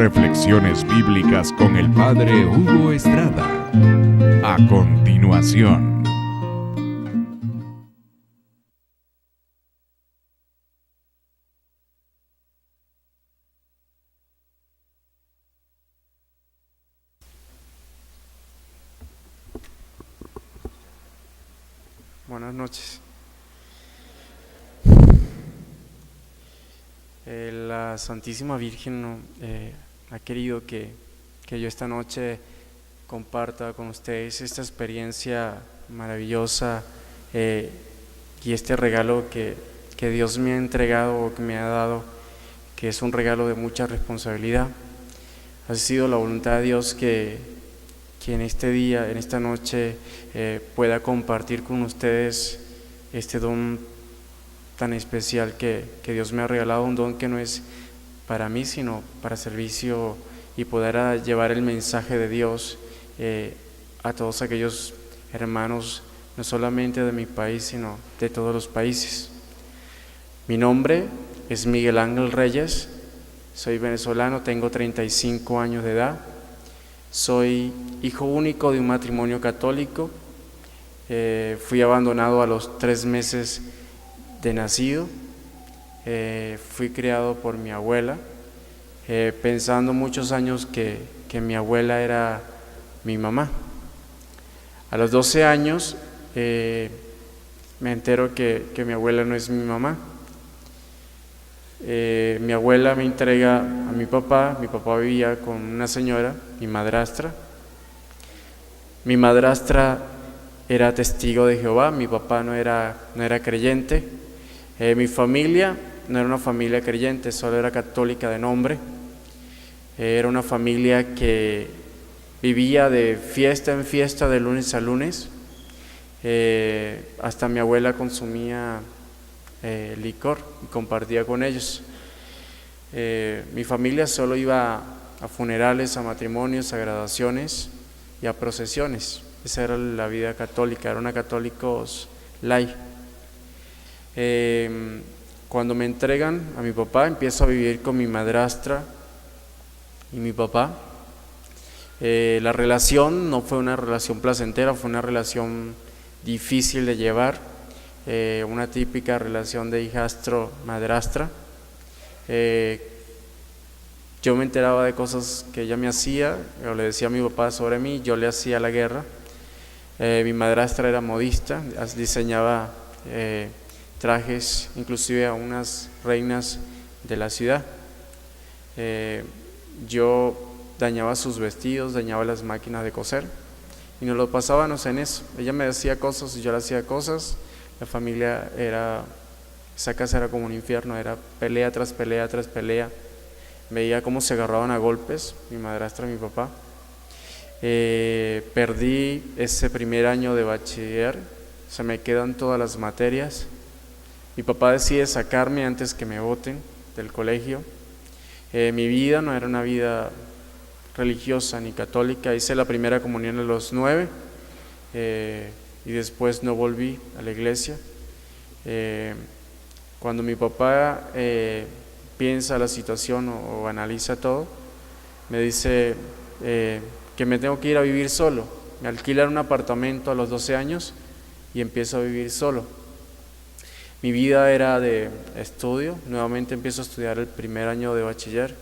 Reflexiones bíblicas con el Padre Hugo Estrada. A continuación. Buenas noches. La Santísima Virgen ha querido que yo esta noche comparta con ustedes esta experiencia maravillosa y este regalo que Dios me ha entregado o que me ha dado, que es un regalo de mucha responsabilidad. Ha sido la voluntad de Dios que en este día, en esta noche, pueda compartir con ustedes este don tan especial que Dios me ha regalado, un don que no es para mí, sino para servicio y poder llevar el mensaje de Dios a todos aquellos hermanos, no solamente de mi país, sino de todos los países. Mi nombre es Miguel Ángel Reyes, soy venezolano, tengo 35 años de edad, soy hijo único de un matrimonio católico, fui abandonado a los 3 meses de nacido, fui criado por mi abuela, pensando muchos años que mi abuela era mi mamá. A los 12 años me entero que mi abuela no es mi mamá. Mi abuela me entrega a mi papá vivía con una señora, mi madrastra. Mi madrastra era testigo de Jehová, mi papá no era creyente. Mi familia no era una familia creyente, solo era católica de nombre. Era una familia que vivía de fiesta en fiesta, de lunes a lunes. Hasta mi abuela consumía licor y compartía con ellos. Mi familia solo iba a funerales, a matrimonios, a graduaciones y a procesiones. Esa era la vida católica, eran católicos lay. Cuando me entregan a mi papá, empiezo a vivir con mi madrastra y mi papá. La relación no fue una relación placentera, fue una relación difícil de llevar, una típica relación de hijastro-madrastra. Yo me enteraba de cosas que ella me hacía, o le decía a mi papá sobre mí, yo le hacía la guerra. Mi madrastra era modista, diseñaba trajes, inclusive a unas reinas de la ciudad. Yo dañaba sus vestidos, dañaba las máquinas de coser y nos lo pasábamos en eso. Ella me decía cosas y yo le hacía cosas. La familia esa casa era como un infierno, era pelea tras pelea tras pelea. Veía cómo se agarraban a golpes mi madrastra y mi papá. Perdí ese primer año de bachiller, se me quedan todas las materias. Mi papá decide sacarme antes que me boten del colegio. Mi vida no era una vida religiosa ni católica, hice la primera comunión a los 9 y después no volví a la iglesia. Cuando mi papá piensa la situación o analiza todo, me dice que me tengo que ir a vivir solo. Me alquilan un apartamento a los 12 años y empiezo a vivir solo. Mi vida era de estudio, nuevamente empiezo a estudiar el primer año de bachiller,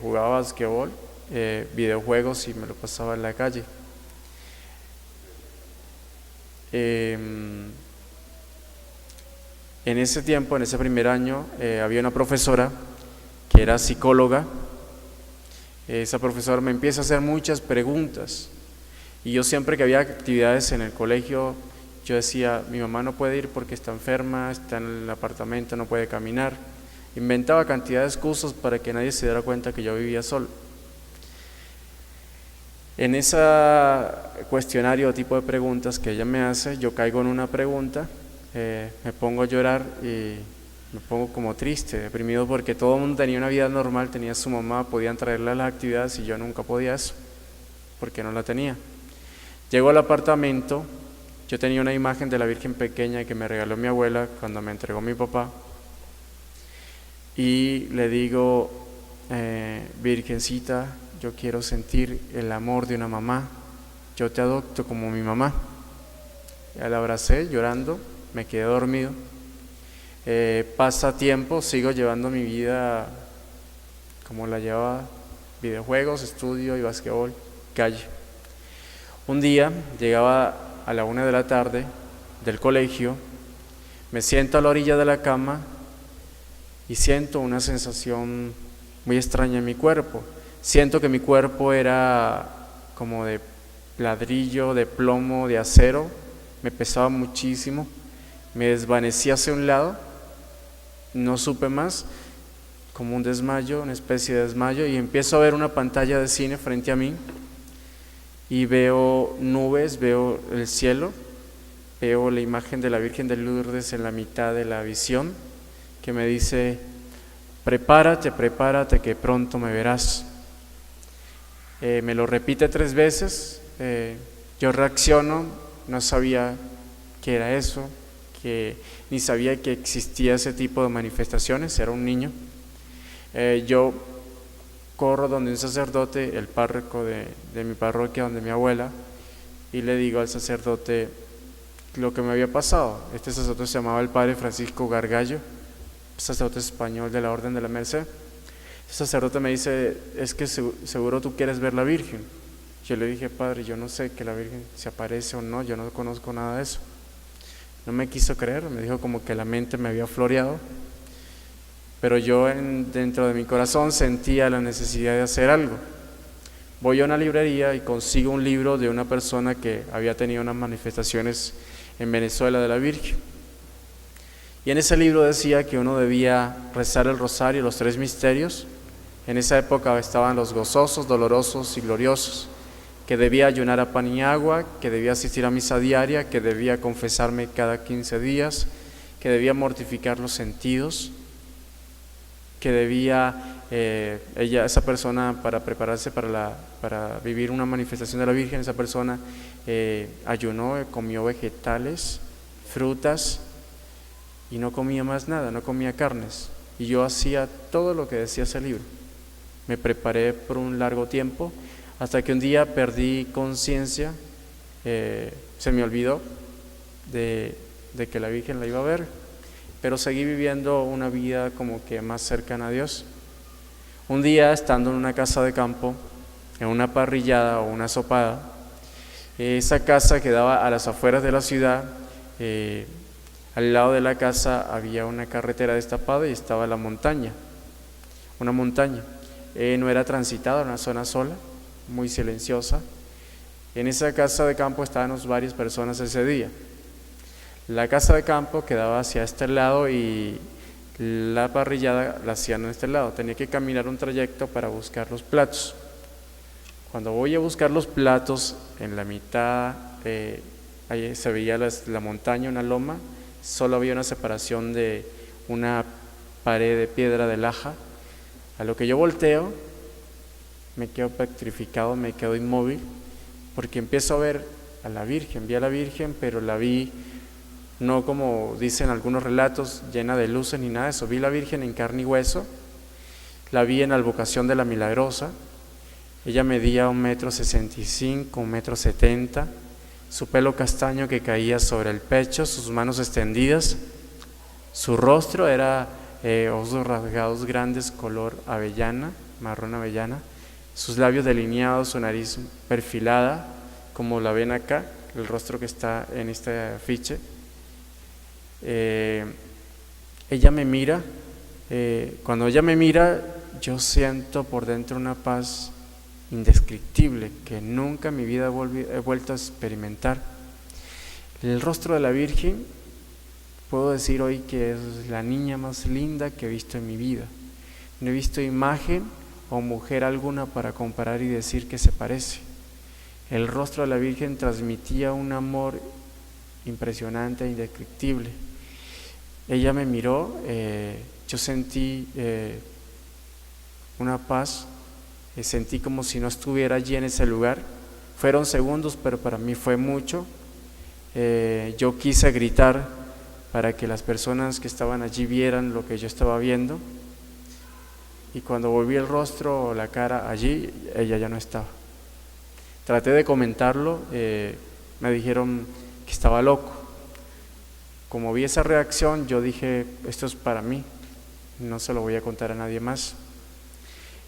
jugaba basquetbol, videojuegos y me lo pasaba en la calle. En ese tiempo, en ese primer año, había una profesora que era psicóloga. Esa profesora me empieza a hacer muchas preguntas y yo siempre que había actividades en el colegio, yo decía, mi mamá no puede ir porque está enferma, está en el apartamento, no puede caminar. Inventaba cantidad de excusas para que nadie se diera cuenta que yo vivía solo. En ese cuestionario o tipo de preguntas que ella me hace, yo caigo en una pregunta, me pongo a llorar y me pongo como triste, deprimido, porque todo el mundo tenía una vida normal, tenía su mamá, podían traerla a las actividades y yo nunca podía eso, porque no la tenía. Llego al apartamento, yo tenía una imagen de la Virgen pequeña que me regaló mi abuela cuando me entregó mi papá, y le digo, Virgencita, yo quiero sentir el amor de una mamá, yo te adopto como mi mamá. Ya la abracé llorando, me quedé dormido. Pasa tiempo, sigo llevando mi vida como la llevaba: videojuegos, estudio y basquetbol, calle. Un día llegaba a la 1 de la tarde del colegio, me siento a la orilla de la cama y siento una sensación muy extraña en mi cuerpo. Siento que mi cuerpo era como de ladrillo, de plomo, de acero, me pesaba muchísimo, me desvanecí hacia un lado, no supe más, como un desmayo, una especie de desmayo, y empiezo a ver una pantalla de cine frente a mí y veo nubes, veo el cielo, veo la imagen de la Virgen de Lourdes en la mitad de la visión, que me dice: prepárate, prepárate, que pronto me verás. Me lo repite 3 veces, yo reacciono, no sabía qué era eso, ni sabía que existía ese tipo de manifestaciones, era un niño. Yo corro donde un sacerdote, el párroco de mi parroquia, donde mi abuela, y le digo al sacerdote lo que me había pasado. Este sacerdote se llamaba el padre Francisco Gargallo, sacerdote español de la Orden de la Merced. El sacerdote me dice: es que seguro tú quieres ver la Virgen. Yo le dije: padre, yo no sé que la Virgen se aparece o no, yo no conozco nada de eso. No me quiso creer, me dijo como que la mente me había floreado, pero yo dentro de mi corazón sentía la necesidad de hacer algo. Voy a una librería y consigo un libro de una persona que había tenido unas manifestaciones en Venezuela de la Virgen. Y en ese libro decía que uno debía rezar el rosario, los 3 misterios. En esa época estaban los gozosos, dolorosos y gloriosos, que debía ayunar a pan y agua, que debía asistir a misa diaria, que debía confesarme cada 15 días, que debía mortificar los sentidos, que debía esa persona, para prepararse para vivir una manifestación de la Virgen, esa persona ayunó, comió vegetales, frutas, y no comía más nada, no comía carnes. Y yo hacía todo lo que decía ese libro. Me preparé por un largo tiempo, hasta que un día perdí conciencia, se me olvidó de que la Virgen la iba a ver, pero seguí viviendo una vida como que más cercana a Dios. Un día, estando en una casa de campo, en una parrillada o una sopada, esa casa quedaba a las afueras de la ciudad. Al lado de la casa había una carretera destapada y estaba la montaña, una montaña. No era transitada, era una zona sola, muy silenciosa. En esa casa de campo estábamos varias personas ese día. La casa de campo quedaba hacia este lado y la parrillada la hacían en este lado. Tenía que caminar un trayecto para buscar los platos. Cuando voy a buscar los platos, en la mitad ahí se veía la montaña, una loma. Solo había una separación de una pared de piedra de laja. A lo que yo volteo, me quedo petrificado, me quedo inmóvil, porque empiezo a ver a la Virgen. Vi a la Virgen, pero la vi no como dicen algunos relatos, llena de luces ni nada de eso. Vi la Virgen en carne y hueso. La vi en la advocación de la Milagrosa. Ella medía 1,65 m, 1,70 m. Su pelo castaño que caía sobre el pecho, sus manos extendidas. Su rostro era ojos rasgados grandes, color avellana, marrón avellana. Sus labios delineados, su nariz perfilada, como la ven acá, el rostro que está en este afiche. Ella me mira. Cuando ella me mira, yo siento por dentro una paz indescriptible que nunca en mi vida he vuelto a experimentar. El rostro de la Virgen, puedo decir hoy que es la niña más linda que he visto en mi vida. No he visto imagen o mujer alguna para comparar y decir que se parece. El rostro de la Virgen transmitía un amor impresionante e indescriptible. Ella me miró, yo sentí una paz. Sentí como si no estuviera allí en ese lugar. Fueron segundos, pero para mí fue mucho. Yo quise gritar para que las personas que estaban allí vieran lo que yo estaba viendo. y cuando volví el rostro o la cara allí, ella ya no estaba. Traté de comentarlo, me dijeron que estaba loco. Como vi esa reacción, yo dije, esto es para mí, no se lo voy a contar a nadie más.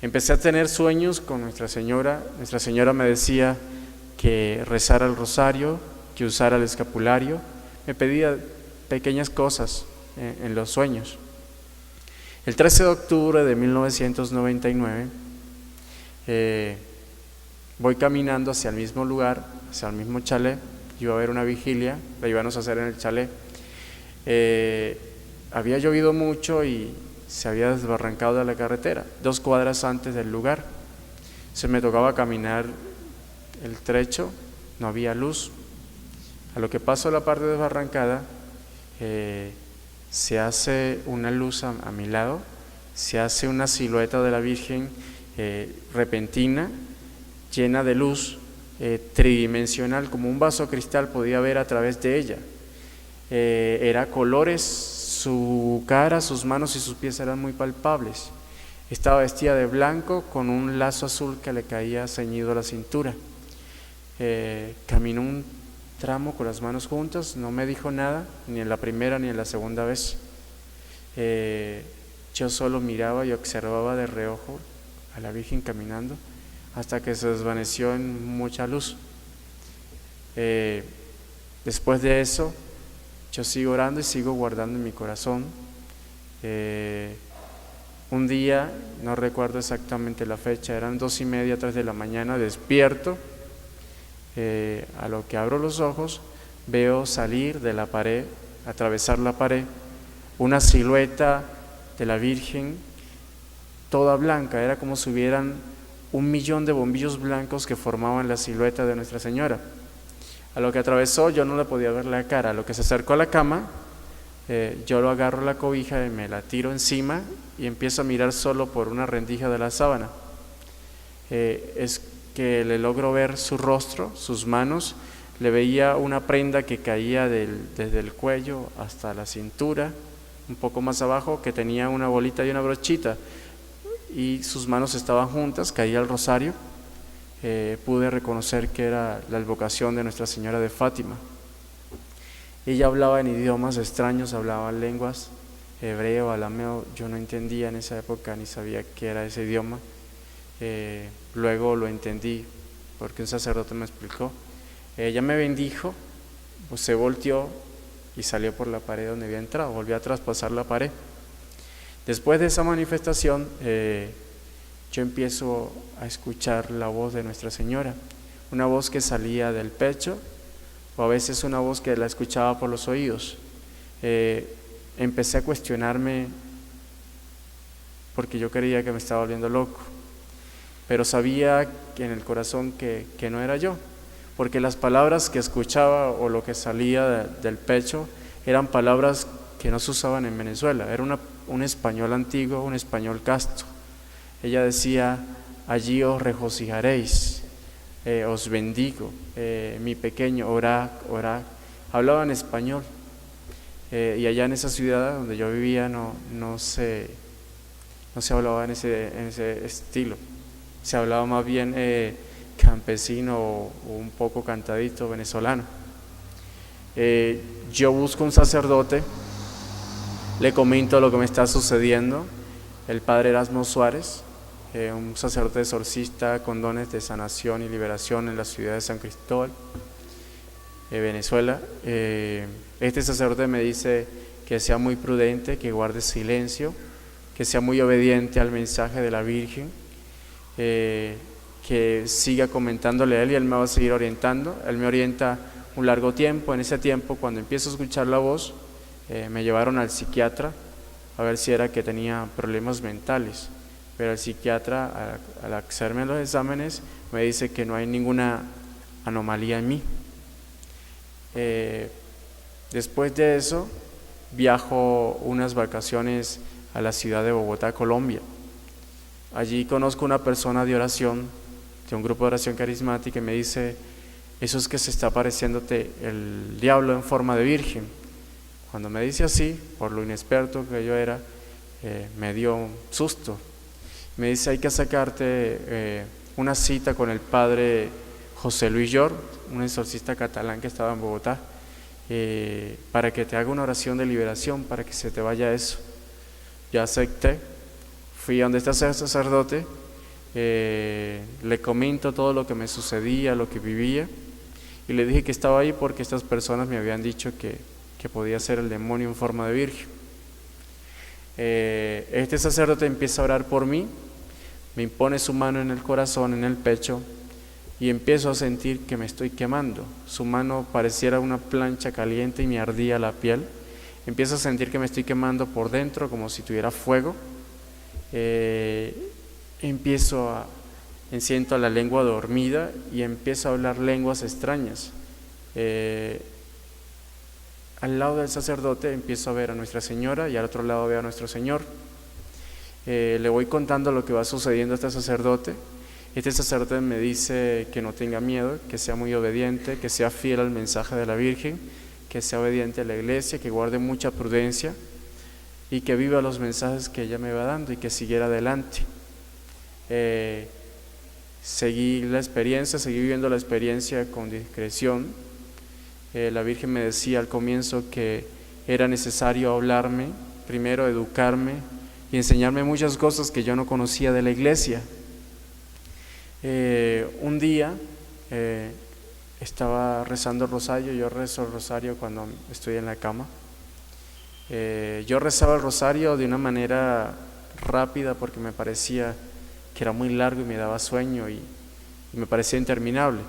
Empecé a tener sueños con Nuestra Señora. Nuestra Señora me decía que rezara el rosario, que usara el escapulario. Me pedía pequeñas cosas en los sueños. El 13 de octubre de 1999, voy caminando hacia el mismo lugar, hacia el mismo chalet. Iba a haber una vigilia, la íbamos a hacer en el chalet. Había llovido mucho y se había desbarrancado de la carretera, 2 cuadras antes del lugar. Se me tocaba caminar el trecho, no había luz. A lo que paso la parte desbarrancada, se hace una luz a mi lado, se hace una silueta de la Virgen repentina, llena de luz, tridimensional, como un vaso cristal podía ver a través de ella. Era colores, su cara, sus manos y sus pies eran muy palpables. Estaba vestida de blanco con un lazo azul que le caía ceñido a la cintura. Caminó un tramo con las manos juntas, no me dijo nada, ni en la primera ni en la segunda vez. Yo solo miraba y observaba de reojo a la Virgen caminando hasta que se desvaneció en mucha luz. Después de eso, yo sigo orando y sigo guardando en mi corazón. Un día, no recuerdo exactamente la fecha, eran 2:30, 3 de la mañana, despierto. A lo que abro los ojos, veo salir de la pared, atravesar la pared, una silueta de la Virgen toda blanca. Era como si hubieran 1.000.000 de bombillos blancos que formaban la silueta de Nuestra Señora. A lo que atravesó, yo no le podía ver la cara. A lo que se acercó a la cama, yo lo agarro la cobija y me la tiro encima y empiezo a mirar solo por una rendija de la sábana. Es que le logro ver su rostro, sus manos. Le veía una prenda que caía desde el cuello hasta la cintura, un poco más abajo, que tenía una bolita y una brochita, y sus manos estaban juntas, caía el rosario. Pude reconocer que era la advocación de Nuestra Señora de Fátima. Ella hablaba en idiomas extraños, hablaba en lenguas, hebreo, arameo. Yo no entendía en esa época, ni sabía qué era ese idioma. Luego lo entendí porque un sacerdote me explicó. Ella me bendijo, pues se volteó y salió por la pared donde había entrado, volvió a traspasar la pared. Después de esa manifestación, yo empiezo a escuchar la voz de Nuestra Señora, una voz que salía del pecho, o a veces una voz que la escuchaba por los oídos. Empecé a cuestionarme porque yo creía que me estaba volviendo loco, pero sabía que en el corazón que no era yo, porque las palabras que escuchaba o lo que salía del pecho eran palabras que no se usaban en Venezuela. Era un español antiguo, un español casto. Ella decía: allí os regocijaréis, os bendigo, mi pequeño, orad, orad. Hablaba en español. Y allá en esa ciudad donde yo vivía no se hablaba en ese estilo. Se hablaba más bien campesino o un poco cantadito venezolano. Yo busco un sacerdote, le comento lo que me está sucediendo, el padre Erasmo Suárez, un sacerdote exorcista con dones de sanación y liberación en la ciudad de San Cristóbal, Venezuela. Este sacerdote me dice que sea muy prudente, que guarde silencio, que sea muy obediente al mensaje de la Virgen, que siga comentándole a él y él me va a seguir orientando. Él me orienta un largo tiempo. En ese tiempo, cuando empiezo a escuchar la voz, me llevaron al psiquiatra a ver si era que tenía problemas mentales, pero el psiquiatra, al hacerme los exámenes, me dice que no hay ninguna anomalía en mí. Después de eso, viajo unas vacaciones a la ciudad de Bogotá, Colombia. Allí conozco una persona de oración, de un grupo de oración carismática, y me dice: eso es que se está apareciéndote el diablo en forma de virgen. Cuando me dice así, por lo inexperto que yo era, me dio un susto. Me dice, hay que sacarte una cita con el padre José Luis Llor, un exorcista catalán que estaba en Bogotá, para que te haga una oración de liberación, para que se te vaya eso. Yo acepté, fui a donde está ese sacerdote, le comento todo lo que me sucedía, lo que vivía, y le dije que estaba ahí porque estas personas me habían dicho que podía ser el demonio en forma de virgen. Este sacerdote empieza a orar por mí, me impone su mano en el corazón, en el pecho, y empiezo a sentir que me estoy quemando. Su mano pareciera una plancha caliente y me ardía la piel. Empiezo a sentir que me estoy quemando por dentro como si tuviera fuego. Siento la lengua dormida y empiezo a hablar lenguas extrañas. Al lado del sacerdote empiezo a ver a Nuestra Señora y al otro lado veo a Nuestro Señor. Le voy contando lo que va sucediendo a este sacerdote. Este sacerdote me dice que no tenga miedo, que sea muy obediente, que sea fiel al mensaje de la Virgen, que sea obediente a la iglesia, que guarde mucha prudencia y que viva los mensajes que ella me va dando y que siguiera adelante. Seguí viviendo la experiencia con discreción. La Virgen me decía al comienzo que era necesario hablarme, primero educarme y enseñarme muchas cosas que yo no conocía de la iglesia. Un día estaba rezando el rosario. Yo rezo el rosario cuando estoy en la cama. Yo rezaba el rosario de una manera rápida porque me parecía que era muy largo y me daba sueño y me parecía interminable.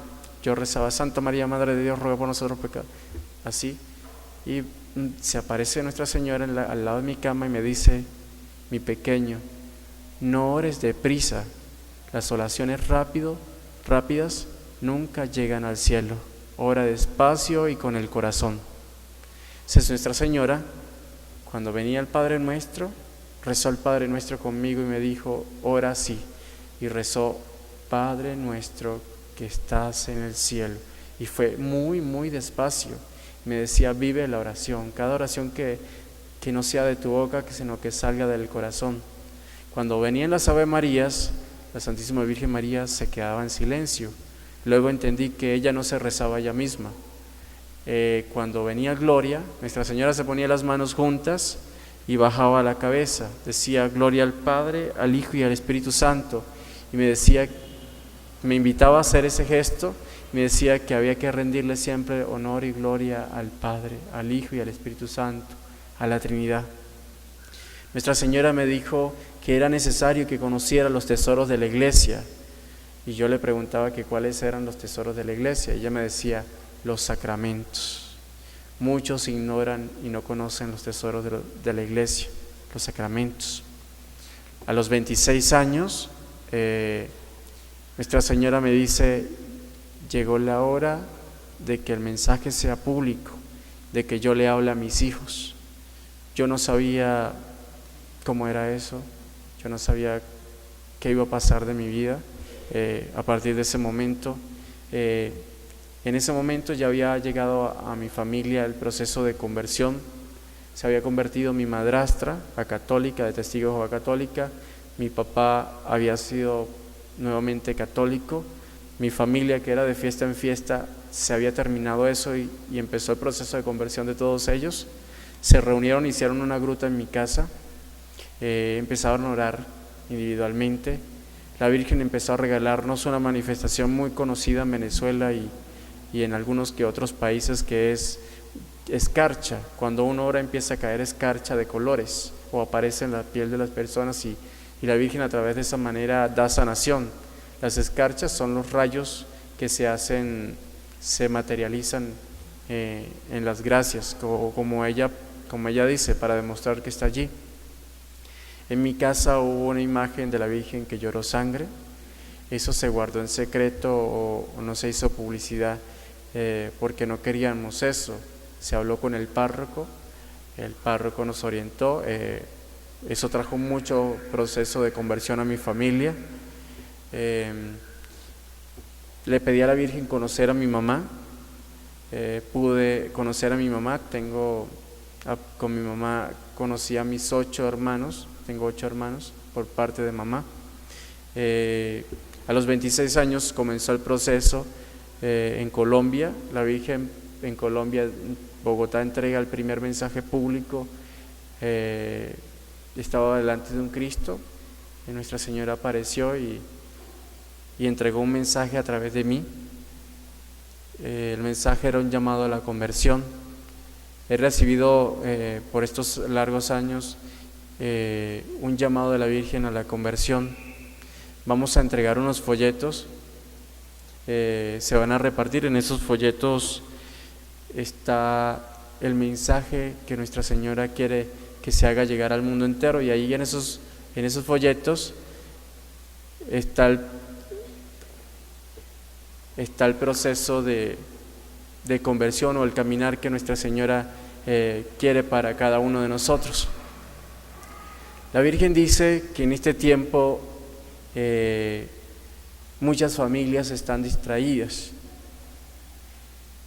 Yo rezaba, Santa María, Madre de Dios, ruega por nosotros pecadores, así, y se aparece Nuestra Señora al lado de mi cama y me dice, mi pequeño, no ores deprisa, las oraciones rápidas nunca llegan al cielo, ora despacio y con el corazón. Entonces Nuestra Señora, cuando venía el Padre Nuestro, rezó el Padre Nuestro conmigo y me dijo, ora así, y rezó, Padre Nuestro que estás en el cielo, y fue muy muy despacio. Me decía, vive la oración, cada oración que no sea de tu boca, sino que salga del corazón. Cuando venían las Ave Marías, la Santísima Virgen María se quedaba en silencio. Luego entendí que ella no se rezaba ella misma. Cuando venía Gloria, Nuestra Señora se ponía las manos juntas y bajaba la cabeza, decía gloria al Padre, al Hijo y al Espíritu Santo, y me invitaba a hacer ese gesto. Me decía que había que rendirle siempre honor y gloria al Padre, al Hijo y al Espíritu Santo, a la Trinidad. Nuestra Señora me dijo que era necesario que conociera los tesoros de la iglesia, y yo le preguntaba que cuáles eran los tesoros de la iglesia. Ella me decía, los sacramentos. Muchos ignoran y no conocen los tesoros de la iglesia, los sacramentos. A los 26 años, Nuestra Señora me dice, llegó la hora de que el mensaje sea público, de que yo le hable a mis hijos. Yo no sabía cómo era eso, yo no sabía qué iba a pasar de mi vida a partir de ese momento. En ese momento ya había llegado a mi familia el proceso de conversión. Se había convertido mi madrastra a católica, de Testigo de Jehová católica. Mi papá había sido nuevamente católico. Mi familia, que era de fiesta en fiesta, se había terminado eso y empezó el proceso de conversión de todos ellos. Se reunieron, hicieron una gruta en mi casa, empezaron a orar individualmente. La Virgen empezó a regalarnos una manifestación muy conocida en Venezuela y en algunos que otros países, que es escarcha. Cuando uno ora empieza a caer escarcha de colores o aparece en la piel de las personas y la Virgen a través de esa manera da sanación. Las escarchas son los rayos que se materializan en las gracias, como ella dice, para demostrar que está allí. En mi casa hubo una imagen de la Virgen que lloró sangre. Eso se guardó en secreto o no se hizo publicidad porque no queríamos eso. Se habló con el párroco nos orientó. Eso trajo mucho proceso de conversión a mi familia. Le pedí a la Virgen conocer a mi mamá. Pude conocer a mi mamá. Con mi mamá conocí a mis 8 hermanos. Tengo 8 hermanos por parte de mamá. A los 26 años comenzó el proceso en Colombia. La Virgen en Colombia, Bogotá, entrega el primer mensaje público. Estaba delante de un Cristo y Nuestra Señora apareció y entregó un mensaje a través de mí. El mensaje era un llamado a la conversión. He recibido por estos largos años un llamado de la Virgen a la conversión. Vamos a entregar unos folletos, se van a repartir. En esos folletos está el mensaje que Nuestra Señora quiere que se haga llegar al mundo entero, y ahí en esos folletos está el proceso de conversión, o el caminar que Nuestra Señora quiere para cada uno de nosotros. La Virgen dice que en este tiempo muchas familias están distraídas.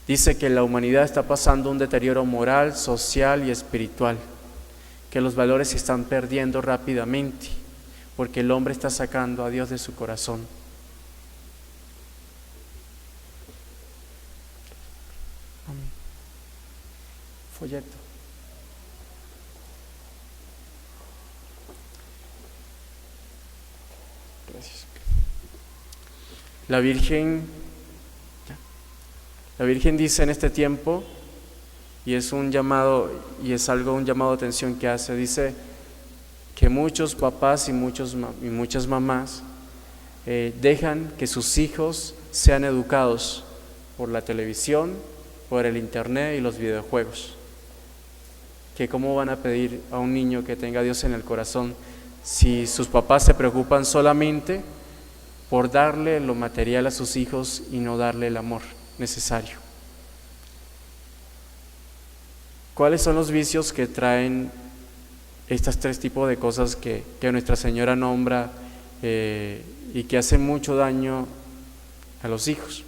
Dice que la humanidad está pasando un deterioro moral, social y espiritual, que los valores se están perdiendo rápidamente, porque el hombre está sacando a Dios de su corazón. Folleto. Gracias. La Virgen dice en este tiempo, y es un llamado, y es un llamado de atención que hace, dice que muchos papás y muchas mamás dejan que sus hijos sean educados por la televisión, por el internet y los videojuegos. Que cómo van a pedir a un niño que tenga a Dios en el corazón si sus papás se preocupan solamente por darle lo material a sus hijos y no darle el amor necesario. ¿Cuáles son los vicios que traen estos tres tipos de cosas que Nuestra Señora nombra y que hacen mucho daño a los hijos?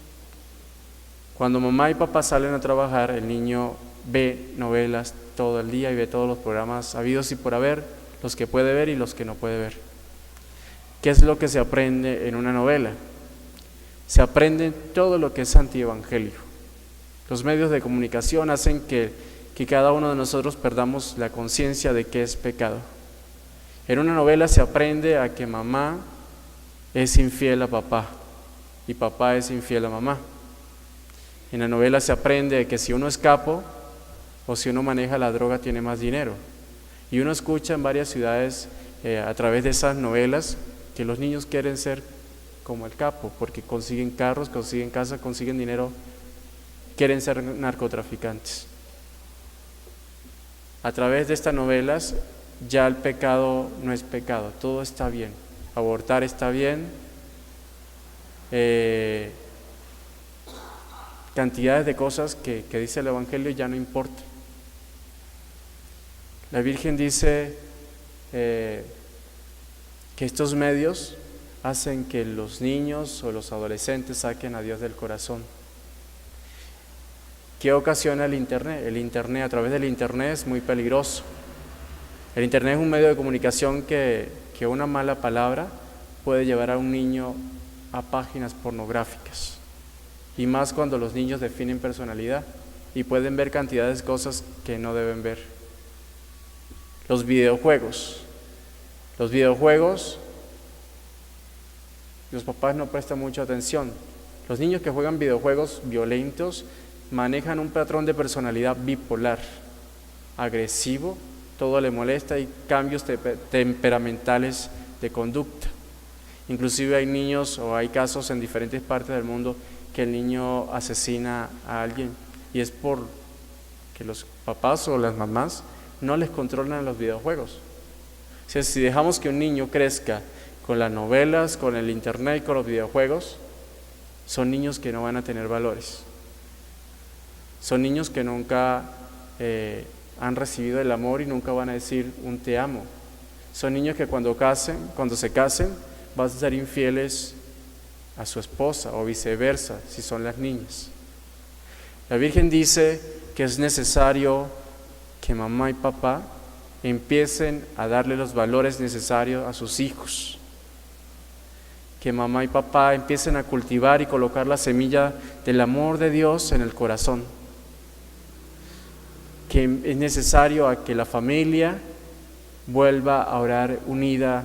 Cuando mamá y papá salen a trabajar, el niño ve novelas todo el día y ve todos los programas habidos y por haber, los que puede ver y los que no puede ver. ¿Qué es lo que se aprende en una novela? Se aprende todo lo que es antievangelio. Los medios de comunicación hacen que cada uno de nosotros perdamos la conciencia de qué es pecado. En una novela se aprende a que mamá es infiel a papá y papá es infiel a mamá. En la novela se aprende que si uno es capo o si uno maneja la droga tiene más dinero. Y uno escucha en varias ciudades a través de esas novelas que los niños quieren ser como el capo porque consiguen carros, consiguen casa, consiguen dinero, quieren ser narcotraficantes. A través de estas novelas ya el pecado no es pecado, todo está bien. Abortar está bien, cantidades de cosas que dice el Evangelio ya no importa. La Virgen dice que estos medios hacen que los niños o los adolescentes saquen a Dios del corazón. ¿Qué ocasiona el Internet? El Internet, a través del Internet es muy peligroso. El Internet es un medio de comunicación que una mala palabra puede llevar a un niño a páginas pornográficas. Y más cuando los niños definen personalidad y pueden ver cantidades de cosas que no deben ver. Los videojuegos, los papás no prestan mucha atención. Los niños que juegan videojuegos violentos manejan un patrón de personalidad bipolar, agresivo, todo le molesta y cambios temperamentales de conducta. Inclusive hay niños o hay casos en diferentes partes del mundo que el niño asesina a alguien y es por que los papás o las mamás no les controlan los videojuegos. O sea, si dejamos que un niño crezca con las novelas, con el internet y con los videojuegos, son niños que no van a tener valores. Son niños que nunca han recibido el amor y nunca van a decir un te amo. Son niños que cuando se casen, van a ser infieles a su esposa o viceversa, si son las niñas. La Virgen dice que es necesario que mamá y papá empiecen a darle los valores necesarios a sus hijos. que mamá y papá empiecen a cultivar y colocar la semilla del amor de Dios en el corazón. Que es necesario a que la familia vuelva a orar unida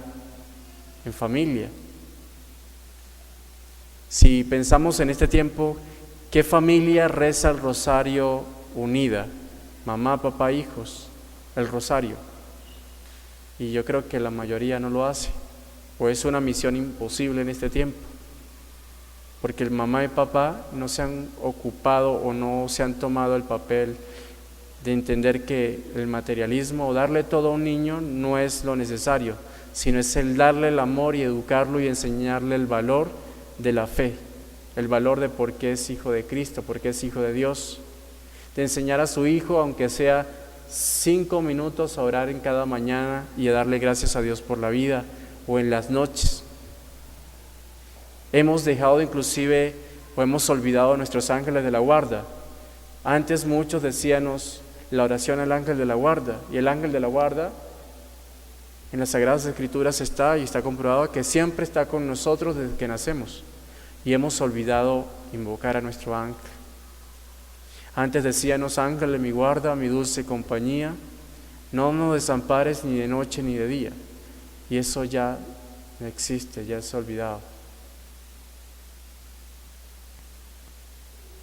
en familia. Si pensamos en este tiempo, ¿qué familia reza el rosario unida? Mamá, papá, hijos, el rosario. Y yo creo que la mayoría no lo hace, o es una misión imposible en este tiempo, porque el mamá y papá no se han ocupado o no se han tomado el papel de entender que el materialismo o darle todo a un niño no es lo necesario, sino es el darle el amor y educarlo y enseñarle el valor de la fe, el valor de por qué es hijo de Cristo, por qué es hijo de Dios, de enseñar a su hijo, aunque sea 5 minutos, a orar en cada mañana y a darle gracias a Dios por la vida, o en las noches. Hemos dejado inclusive, o hemos olvidado a nuestros ángeles de la guarda. Antes muchos decíamos la oración al ángel de la guarda, y el ángel de la guarda en las Sagradas Escrituras está, y está comprobado que siempre está con nosotros desde que nacemos, y hemos olvidado invocar a nuestro ángel. Antes decíamos: ángel de mi guarda, mi dulce compañía, no nos desampares ni de noche ni de día, y eso ya no existe, ya es olvidado.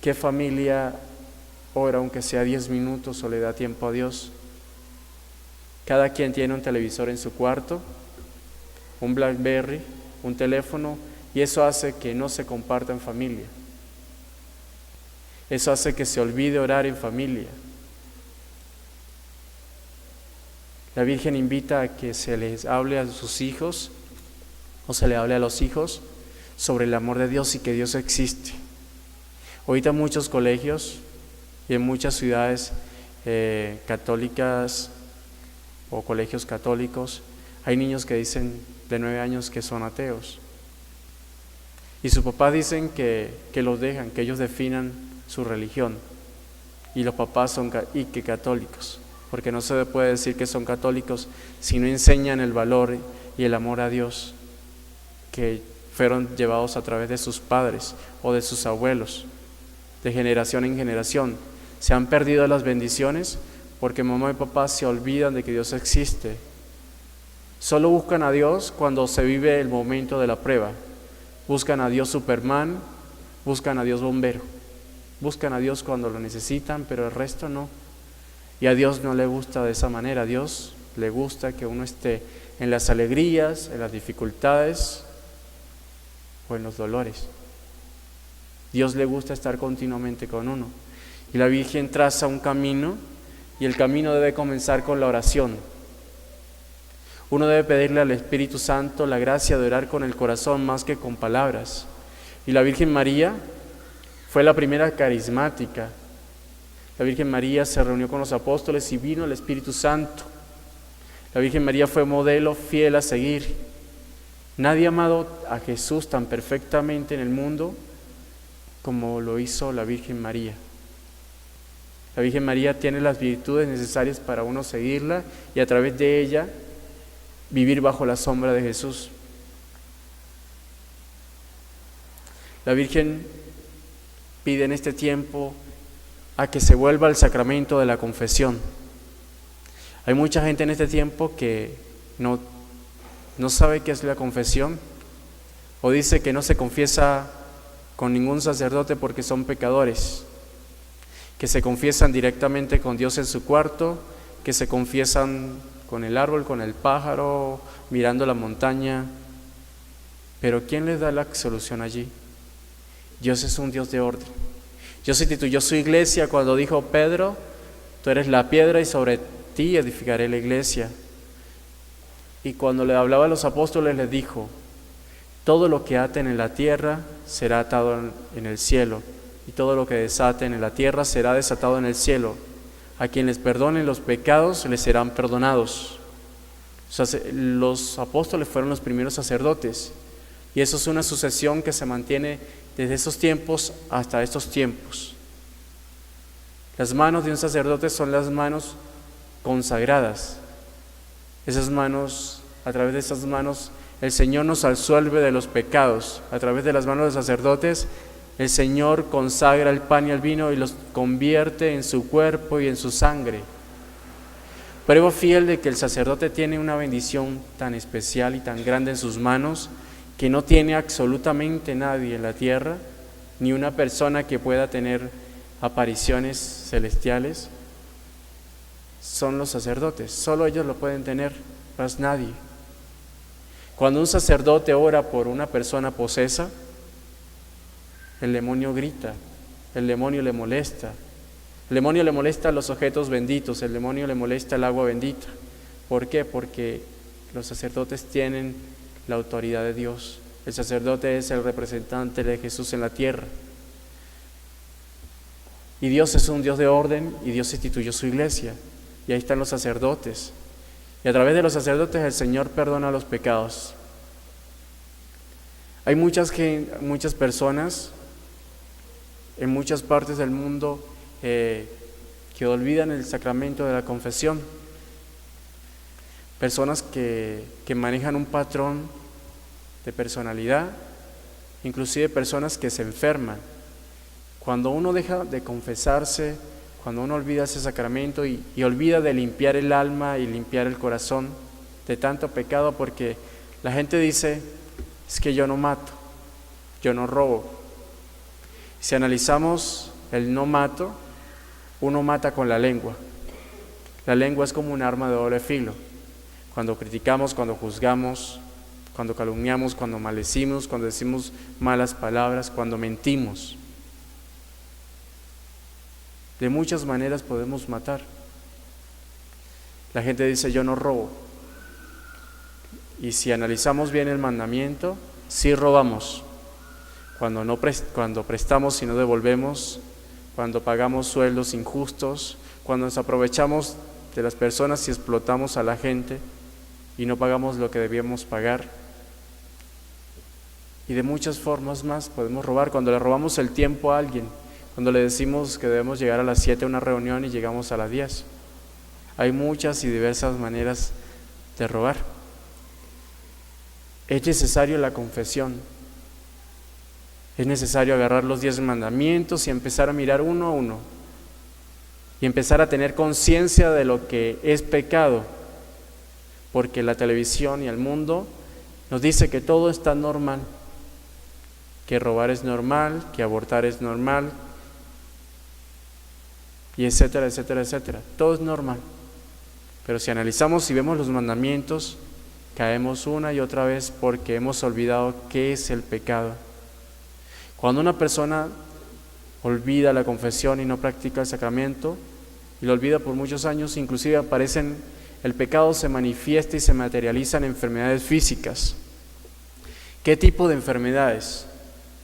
¿Qué familia ora aunque sea 10 minutos o le da tiempo a Dios? Cada quien tiene un televisor en su cuarto, un BlackBerry, un teléfono, y eso hace que no se comparta en familia. Eso hace que se olvide orar en familia. La Virgen invita a que se les hable a sus hijos, o se le hable a los hijos, sobre el amor de Dios y que Dios existe. Ahorita en muchos colegios y en muchas ciudades católicas o colegios católicos, hay niños que dicen de 9 años que son ateos. Y sus papás dicen que los dejan, que ellos definan su religión. Y los papás son católicos, porque no se puede decir que son católicos si no enseñan el valor y el amor a Dios que fueron llevados a través de sus padres o de sus abuelos, de generación en generación. Se han perdido las bendiciones porque mamá y papá se olvidan de que Dios existe. Solo buscan a Dios cuando se vive el momento de la prueba. Buscan a Dios Superman, buscan a Dios bombero, buscan a Dios cuando lo necesitan, pero el resto no. Y a Dios no le gusta de esa manera. A Dios le gusta que uno esté en las alegrías, en las dificultades o en los dolores. Dios le gusta estar continuamente con uno. Y la Virgen traza un camino, y el camino debe comenzar con la oración. Uno debe pedirle al Espíritu Santo la gracia de orar con el corazón más que con palabras. Y la Virgen María fue la primera carismática. La Virgen María se reunió con los apóstoles y vino el Espíritu Santo. La Virgen María fue modelo fiel a seguir. Nadie ha amado a Jesús tan perfectamente en el mundo como lo hizo la Virgen María. La Virgen María tiene las virtudes necesarias para uno seguirla y a través de ella vivir bajo la sombra de Jesús. La Virgen pide en este tiempo a que se vuelva al sacramento de la confesión. Hay mucha gente en este tiempo que no sabe qué es la confesión, o dice que no se confiesa con ningún sacerdote porque son pecadores, que se confiesan directamente con Dios en su cuarto, que se confiesan con el árbol, con el pájaro, mirando la montaña. Pero ¿quién les da la solución allí? Dios es un Dios de orden. Dios instituyó su iglesia cuando dijo: Pedro, tú eres la piedra y sobre ti edificaré la iglesia. Y cuando le hablaba a los apóstoles les dijo: todo lo que aten en la tierra será atado en el cielo, y todo lo que desaten en la tierra será desatado en el cielo. A quien les perdonen los pecados les serán perdonados. Los apóstoles fueron los primeros sacerdotes, y eso es una sucesión que se mantiene desde esos tiempos hasta estos tiempos. Las manos de un sacerdote son las manos consagradas. Esas manos, a través de esas manos, el Señor nos absuelve de los pecados. A través de las manos de los sacerdotes, el Señor consagra el pan y el vino y los convierte en su cuerpo y en su sangre. Prueba fiel de que el sacerdote tiene una bendición tan especial y tan grande en sus manos que no tiene absolutamente nadie en la tierra, ni una persona que pueda tener apariciones celestiales. Son los sacerdotes, solo ellos lo pueden tener, más nadie. Cuando un sacerdote ora por una persona posesa, el demonio grita, el demonio le molesta. El demonio le molesta los objetos benditos, el demonio le molesta el agua bendita. ¿Por qué? Porque los sacerdotes tienen la autoridad de Dios. El sacerdote es el representante de Jesús en la tierra. Y Dios es un Dios de orden y Dios instituyó su iglesia. Y ahí están los sacerdotes. Y a través de los sacerdotes el Señor perdona los pecados. Hay muchas personas en muchas partes del mundo que olvidan el sacramento de la confesión. Personas que manejan un patrón de personalidad, inclusive personas que se enferman. Cuando uno deja de confesarse, cuando uno olvida ese sacramento y olvida de limpiar el alma y limpiar el corazón de tanto pecado, porque la gente dice, es que yo no mato, yo no robo. Si analizamos el no mato, uno mata con la lengua. La lengua es como un arma de doble filo. Cuando criticamos, cuando juzgamos, cuando calumniamos, cuando maldecimos, cuando decimos malas palabras, cuando mentimos. De muchas maneras podemos matar. La gente dice, yo no robo. Y si analizamos bien el mandamiento, sí robamos. Cuando prestamos y no devolvemos, cuando pagamos sueldos injustos, cuando nos aprovechamos de las personas y explotamos a la gente y no pagamos lo que debíamos pagar. Y de muchas formas más podemos robar. Cuando le robamos el tiempo a alguien, cuando le decimos que debemos llegar a las 7 a una reunión y llegamos a las 10. Hay muchas y diversas maneras de robar. Es necesario la confesión. Es necesario agarrar los 10 mandamientos y empezar a mirar uno a uno. Y empezar a tener conciencia de lo que es pecado. Porque la televisión y el mundo nos dice que todo está normal. Que robar es normal, que abortar es normal, y etcétera, etcétera, etcétera. Todo es normal. Pero si analizamos y vemos los mandamientos, caemos una y otra vez porque hemos olvidado qué es el pecado. Cuando una persona olvida la confesión y no practica el sacramento, y lo olvida por muchos años, inclusive el pecado se manifiesta y se materializa en enfermedades físicas. ¿Qué tipo de enfermedades?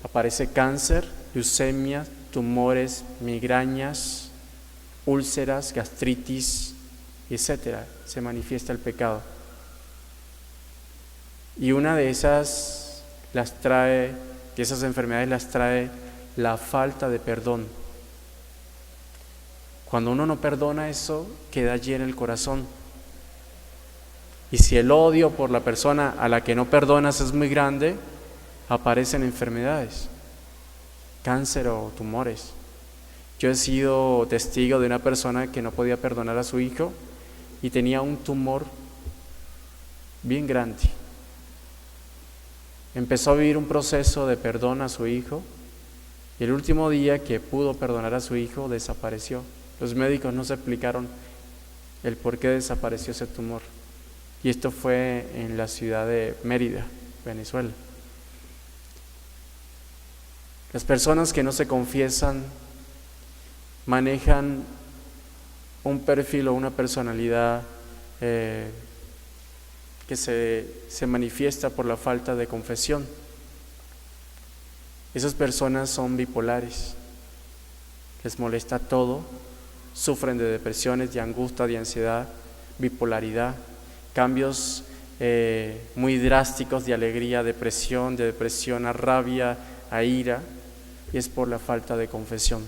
Aparece cáncer, leucemia, tumores, migrañas, úlceras, gastritis, etcétera. Se manifiesta el pecado. Y una de esas enfermedades las trae la falta de perdón. Cuando uno no perdona, eso queda allí en el corazón. Y si el odio por la persona a la que no perdonas es muy grande, aparecen enfermedades, cáncer o tumores. Yo he sido testigo de una persona que no podía perdonar a su hijo y tenía un tumor bien grande. Empezó a vivir un proceso de perdón a su hijo y el último día que pudo perdonar a su hijo desapareció. Los médicos no se explicaron el por qué desapareció ese tumor. Y esto fue en la ciudad de Mérida, Venezuela. Las personas que no se confiesan manejan un perfil o una personalidad que se manifiesta por la falta de confesión. Esas personas son bipolares, les molesta todo, sufren de depresiones, de angustia, de ansiedad, bipolaridad, cambios muy drásticos de alegría a depresión, de depresión a rabia, a ira, y es por la falta de confesión.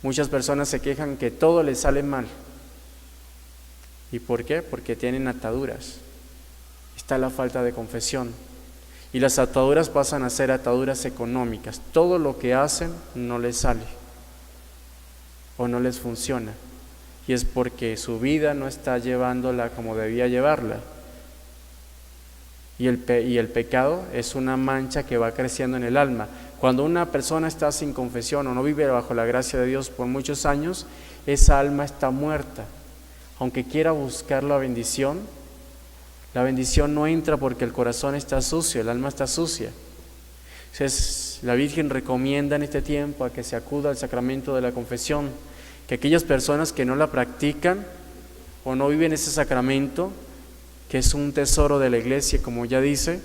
Muchas personas se quejan que todo les sale mal. ¿Y por qué? Porque tienen ataduras. está la falta de confesión. Y las ataduras pasan a ser ataduras económicas. Todo lo que hacen no les sale o no les funciona. Y es porque su vida no está llevándola como debía llevarla. Y el pecado es una mancha que va creciendo en el alma. Cuando una persona está sin confesión o no vive bajo la gracia de Dios por muchos años, esa alma está muerta. Aunque quiera buscar la bendición no entra porque el corazón está sucio, el alma está sucia. Entonces, la Virgen recomienda en este tiempo a que se acuda al sacramento de la confesión, que aquellas personas que no la practican o no viven ese sacramento, que es un tesoro de la iglesia, como ya dice,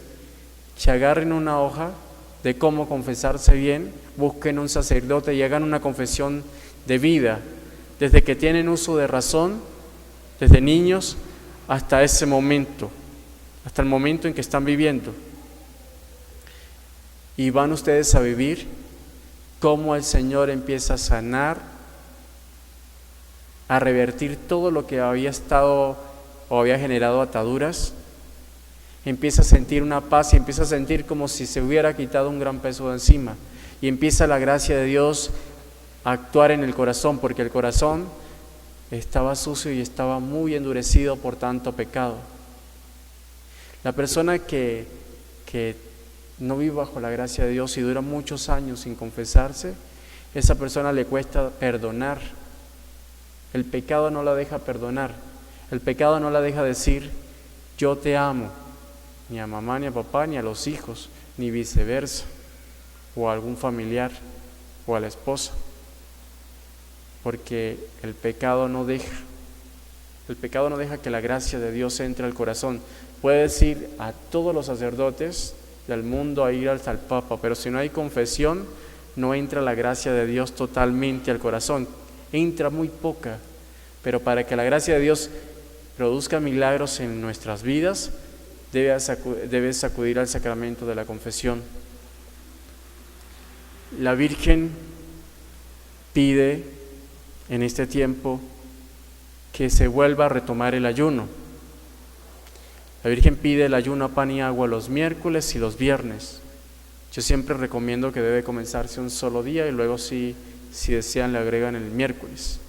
que agarren una hoja de cómo confesarse bien, busquen un sacerdote y hagan una confesión de vida, desde que tienen uso de razón, desde niños hasta ese momento, hasta el momento en que están viviendo. Y van ustedes a vivir cómo el Señor empieza a sanar, a revertir todo lo que había estado o había generado ataduras. Empieza a sentir una paz y empieza a sentir como si se hubiera quitado un gran peso de encima. Y empieza la gracia de Dios a actuar en el corazón, porque el corazón estaba sucio y estaba muy endurecido por tanto pecado. La persona que no vive bajo la gracia de Dios y dura muchos años sin confesarse, esa persona le cuesta perdonar. El pecado no la deja perdonar. El pecado no la deja decir, yo te amo, ni a mamá, ni a papá, ni a los hijos, ni viceversa, o a algún familiar, o a la esposa. Porque el pecado no deja que la gracia de Dios entre al corazón. Puede decir a todos los sacerdotes del mundo a ir hasta el Papa, pero si no hay confesión, no entra la gracia de Dios totalmente al corazón. Entra muy poca, pero para que la gracia de Dios produzca milagros en nuestras vidas, debes acudir al sacramento de la confesión. La Virgen pide en este tiempo que se vuelva a retomar el ayuno. La Virgen pide el ayuno a pan y agua los miércoles y los viernes. Yo siempre recomiendo que debe comenzarse un solo día y luego si desean le agregan el miércoles.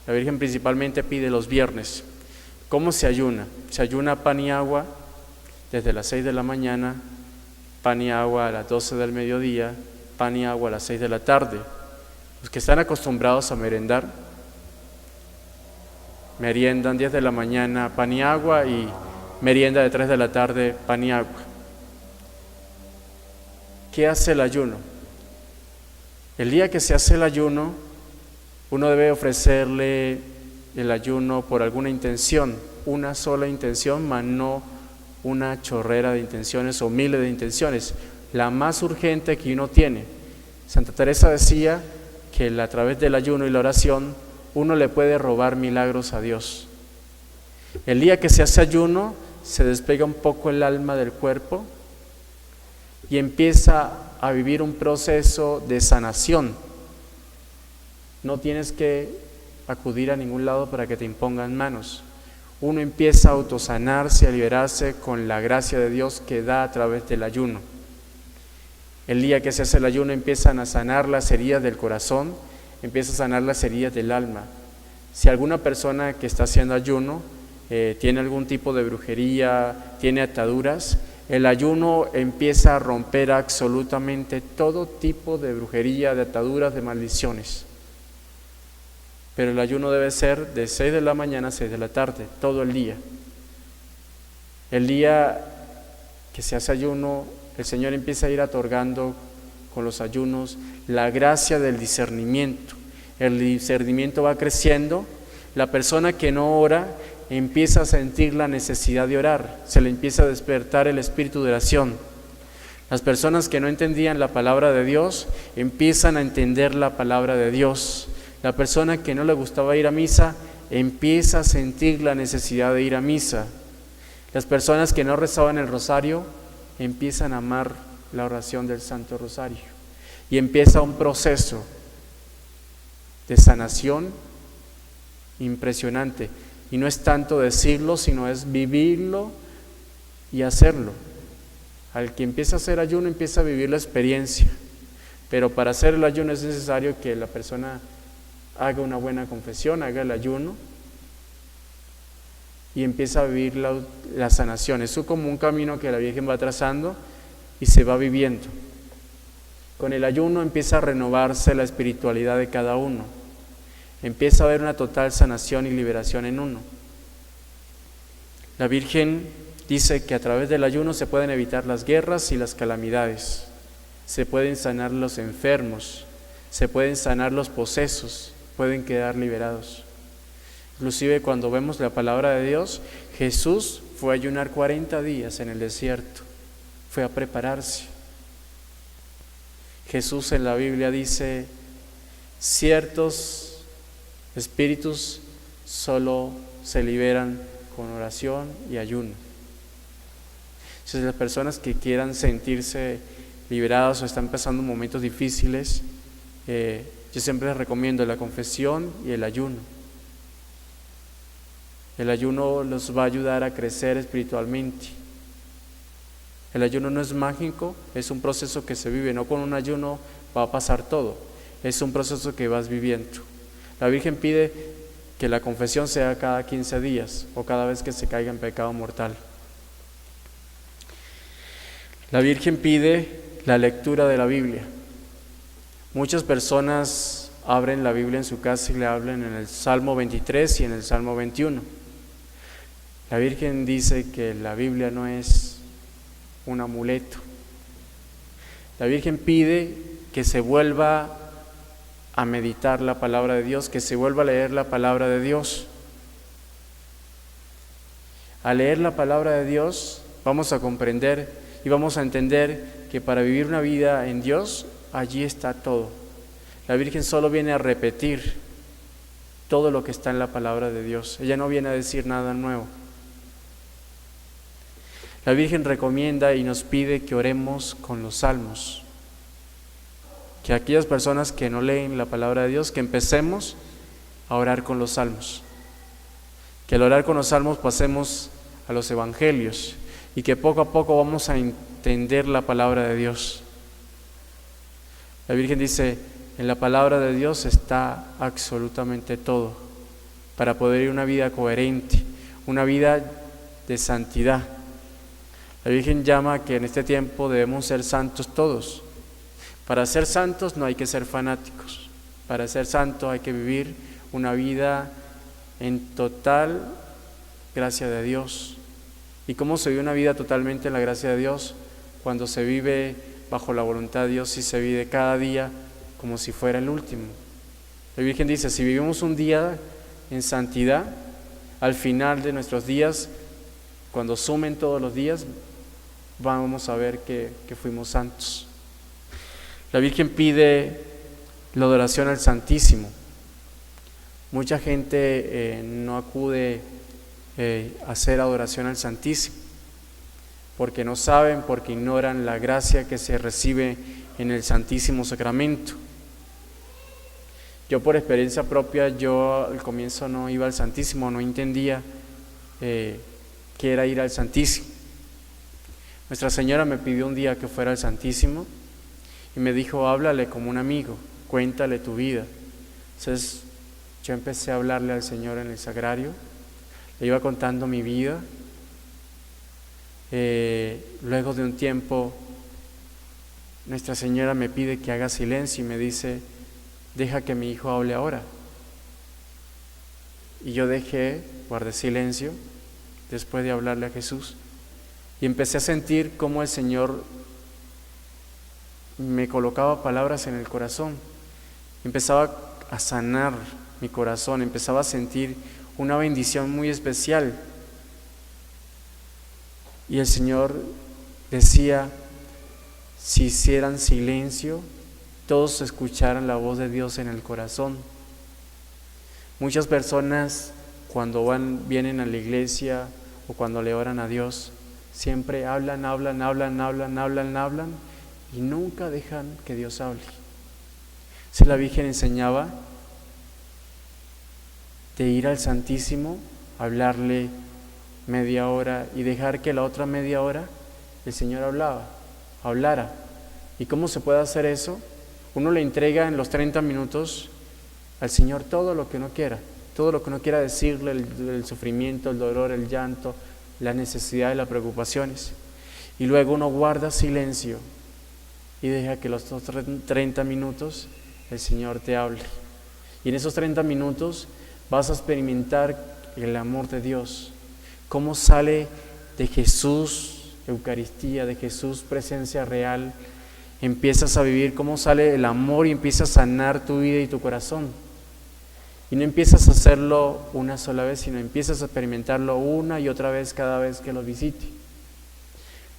La Virgen principalmente pide los viernes. ¿Cómo se ayuna? Se ayuna pan y agua desde las 6 de la mañana, pan y agua a las 12 del mediodía, pan y agua a las 6 de la tarde. Los que están acostumbrados a merendar, meriendan 10 de la mañana pan y agua y merienda de 3 de la tarde pan y agua. ¿Qué hace el ayuno? El día que se hace el ayuno, uno debe ofrecerle el ayuno por alguna intención, una sola intención, mas no una chorrera de intenciones o miles de intenciones, la más urgente que uno tiene. Santa Teresa decía que a través del ayuno y la oración uno le puede robar milagros a Dios. El día que se hace ayuno, se despega un poco el alma del cuerpo y empieza a vivir un proceso de sanación. No tienes que acudir a ningún lado para que te impongan manos. Uno empieza a autosanarse, a liberarse con la gracia de Dios que da a través del ayuno. El día que se hace el ayuno empiezan a sanar las heridas del corazón, empieza a sanar las heridas del alma. Si alguna persona que está haciendo ayuno tiene algún tipo de brujería, tiene ataduras, el ayuno empieza a romper absolutamente todo tipo de brujería, de ataduras, de maldiciones. Pero el ayuno debe ser de 6 de la mañana a 6 de la tarde, todo el día. El día que se hace ayuno, el Señor empieza a ir otorgando con los ayunos la gracia del discernimiento. El discernimiento va creciendo. La persona que no ora empieza a sentir la necesidad de orar, se le empieza a despertar el espíritu de oración. Las personas que no entendían la palabra de Dios empiezan a entender la palabra de Dios. La persona que no le gustaba ir a misa empieza a sentir la necesidad de ir a misa. Las personas que no rezaban el rosario empiezan a amar la oración del Santo Rosario y empieza un proceso de sanación impresionante. Y no es tanto decirlo, sino es vivirlo y hacerlo. Al que empieza a hacer ayuno empieza a vivir la experiencia, pero para hacer el ayuno es necesario que la persona haga una buena confesión, haga el ayuno y empieza a vivir la sanación. Es como un camino que la Virgen va trazando y se va viviendo. Con el ayuno empieza a renovarse la espiritualidad de cada uno. Empieza a haber una total sanación y liberación en uno. La Virgen dice que a través del ayuno se pueden evitar las guerras y las calamidades. Se pueden sanar los enfermos, se pueden sanar los posesos, pueden quedar liberados. Inclusive cuando vemos la palabra de Dios, Jesús fue a ayunar 40 días en el desierto, fue a prepararse. Jesús en la Biblia dice, ciertos espíritus solo se liberan con oración y ayuno. Entonces las personas que quieran sentirse liberadas o están pasando momentos difíciles, yo siempre les recomiendo la confesión y el ayuno. El ayuno los va a ayudar a crecer espiritualmente. El ayuno no es mágico, es un proceso que se vive, no con un ayuno va a pasar todo, es un proceso que vas viviendo. La Virgen pide que la confesión sea cada 15 días o cada vez que se caiga en pecado mortal. La Virgen pide la lectura de la Biblia. Muchas personas abren la Biblia en su casa y le hablan en el Salmo 23 y en el Salmo 21. La Virgen dice que la Biblia no es un amuleto. La Virgen pide que se vuelva a meditar la palabra de Dios, que se vuelva a leer la palabra de Dios. Al leer la palabra de Dios vamos a comprender y vamos a entender que para vivir una vida en Dios, allí está todo. La Virgen solo viene a repetir todo lo que está en la palabra de Dios. Ella no viene a decir nada nuevo. La Virgen recomienda y nos pide que oremos con los salmos. Que aquellas personas que no leen la palabra de Dios, que empecemos a orar con los salmos. Que al orar con los salmos pasemos a los evangelios y que poco a poco vamos a entender la palabra de Dios. La Virgen dice, en la palabra de Dios está absolutamente todo para poder ir una vida coherente, una vida de santidad. La Virgen llama que en este tiempo debemos ser santos todos. Para ser santos no hay que ser fanáticos. Para ser santo hay que vivir una vida en total gracia de Dios. ¿Y cómo se vive una vida totalmente en la gracia de Dios? Cuando se vive bajo la voluntad de Dios y se vive cada día como si fuera el último. La Virgen dice, si vivimos un día en santidad, al final de nuestros días, cuando sumen todos los días, vamos a ver que fuimos santos. La Virgen pide la adoración al Santísimo. Mucha gente no acude a hacer adoración al Santísimo, porque no saben, porque ignoran la gracia que se recibe en el Santísimo Sacramento. Yo por experiencia propia, yo al comienzo no iba al Santísimo, no entendía qué era ir al Santísimo. Nuestra Señora me pidió un día que fuera al Santísimo y me dijo, háblale como un amigo, cuéntale tu vida. Entonces yo empecé a hablarle al Señor en el sagrario, le iba contando mi vida. Luego de un tiempo, Nuestra Señora me pide que haga silencio y me dice, deja que mi hijo hable ahora. Y yo guardé silencio después de hablarle a Jesús y empecé a sentir cómo el Señor me colocaba palabras en el corazón, empezaba a sanar mi corazón, empezaba a sentir una bendición muy especial. Y el Señor decía, si hicieran silencio, todos escucharan la voz de Dios en el corazón. Muchas personas cuando vienen a la iglesia o cuando le oran a Dios, siempre hablan y nunca dejan que Dios hable. Entonces la Virgen enseñaba de ir al Santísimo, hablarle media hora y dejar que la otra media hora el Señor hablara. ¿Y cómo se puede hacer eso? Uno le entrega en los 30 minutos al Señor todo lo que uno quiera, todo lo que uno quiera decirle, el sufrimiento, el dolor, el llanto, la necesidad y las preocupaciones. Y luego uno guarda silencio y deja que los 30 minutos el Señor te hable. Y en esos 30 minutos vas a experimentar el amor de Dios, cómo sale de Jesús, Eucaristía, de Jesús, presencia real. Empiezas a vivir cómo sale el amor y empieza a sanar tu vida y tu corazón. Y no empiezas a hacerlo una sola vez, sino empiezas a experimentarlo una y otra vez cada vez que lo visite.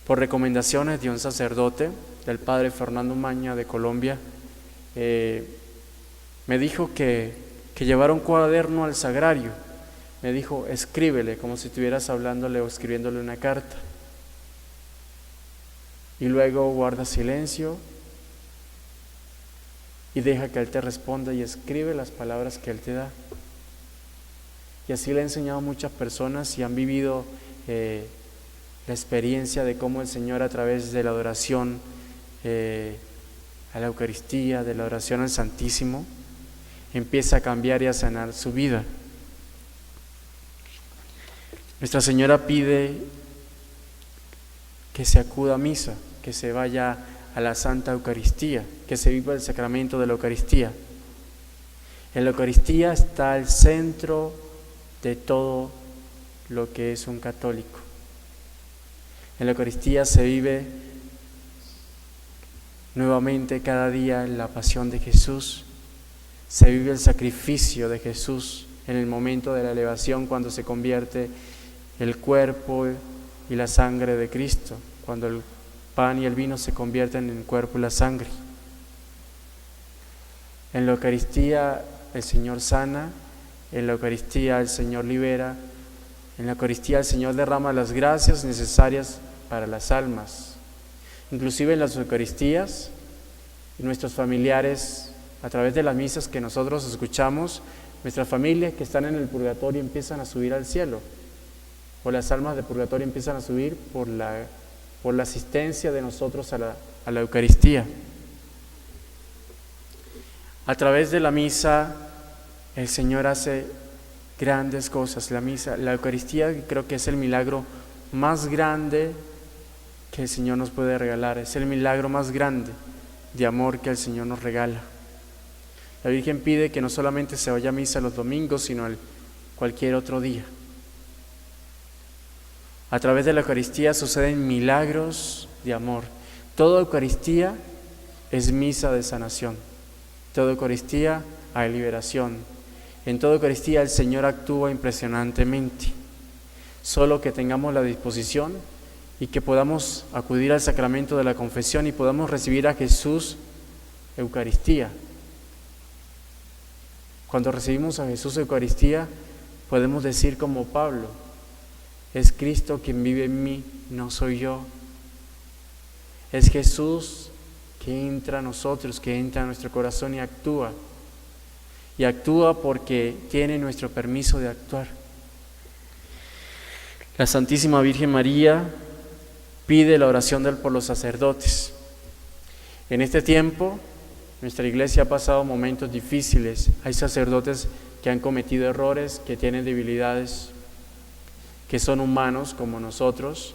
Por recomendaciones de un sacerdote, del padre Fernando Maña de Colombia, me dijo que llevara un cuaderno al sagrario. Me dijo, escríbele como si estuvieras hablándole o escribiéndole una carta. Y luego guarda silencio y deja que Él te responda y escribe las palabras que Él te da. Y así le he enseñado a muchas personas y han vivido la experiencia de cómo el Señor, a través de la adoración a la Eucaristía, de la oración al Santísimo, empieza a cambiar y a sanar su vida. Nuestra Señora pide que se acuda a misa, que se vaya a la Santa Eucaristía, que se viva el sacramento de la Eucaristía. En la Eucaristía está el centro de todo lo que es un católico. En la Eucaristía se vive nuevamente cada día la pasión de Jesús, se vive el sacrificio de Jesús en el momento de la elevación, cuando se convierte el cuerpo y la sangre de Cristo, cuando el pan y el vino se convierten en el cuerpo y la sangre. En la Eucaristía el Señor sana, en la Eucaristía el Señor libera, en la Eucaristía el Señor derrama las gracias necesarias para las almas. Inclusive en las Eucaristías, nuestros familiares, a través de las misas que nosotros escuchamos, nuestras familias que están en el purgatorio empiezan a subir al cielo, o las almas de purgatorio empiezan a subir por la asistencia de nosotros a la Eucaristía. A través de la misa el Señor hace grandes cosas. La Eucaristía creo que es el milagro más grande que el Señor nos puede regalar, es el milagro más grande de amor que el Señor nos regala. La Virgen pide que no solamente se vaya a misa los domingos, sino cualquier otro día. A través de la Eucaristía suceden milagros de amor. Toda Eucaristía es misa de sanación. Toda Eucaristía hay liberación. En toda Eucaristía el Señor actúa impresionantemente. Solo que tengamos la disposición y que podamos acudir al sacramento de la confesión y podamos recibir a Jesús Eucaristía. Cuando recibimos a Jesús Eucaristía, podemos decir como Pablo: es Cristo quien vive en mí, no soy yo. Es Jesús que entra a nosotros, que entra a nuestro corazón y actúa. Y actúa porque tiene nuestro permiso de actuar. La Santísima Virgen María pide la oración por los sacerdotes. En este tiempo, nuestra iglesia ha pasado momentos difíciles. Hay sacerdotes que han cometido errores, que tienen debilidades, que son humanos como nosotros,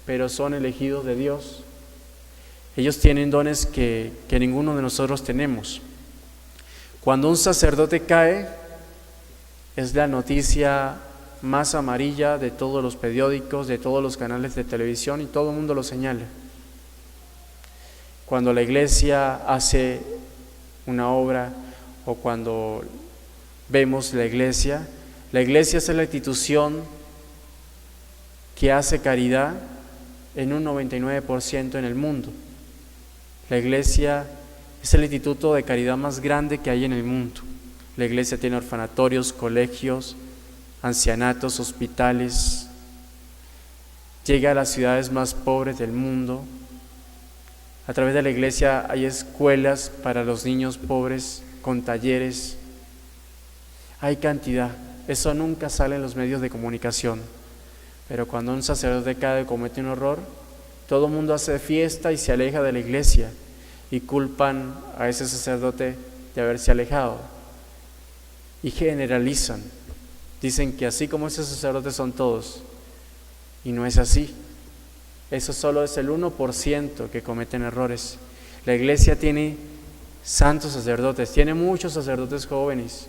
pero son elegidos de Dios. Ellos tienen dones que ninguno de nosotros tenemos. Cuando un sacerdote cae, es la noticia más amarilla de todos los periódicos, de todos los canales de televisión, y todo el mundo lo señala. Cuando la iglesia hace una obra o cuando vemos la iglesia es la institución que hace caridad en un 99% en el mundo. La iglesia es el instituto de caridad más grande que hay en el mundo. La iglesia tiene orfanatorios, colegios, ancianatos, hospitales. Llega a las ciudades más pobres del mundo. A través de la iglesia hay escuelas para los niños pobres con talleres. Hay cantidad. Eso nunca sale en los medios de comunicación. Pero cuando un sacerdote cae y comete un error, todo el mundo hace fiesta y se aleja de la iglesia y culpan a ese sacerdote de haberse alejado y generalizan. Dicen que así como esos sacerdotes son todos, y no es así. Eso solo es el 1% que cometen errores. La iglesia tiene santos sacerdotes, tiene muchos sacerdotes jóvenes,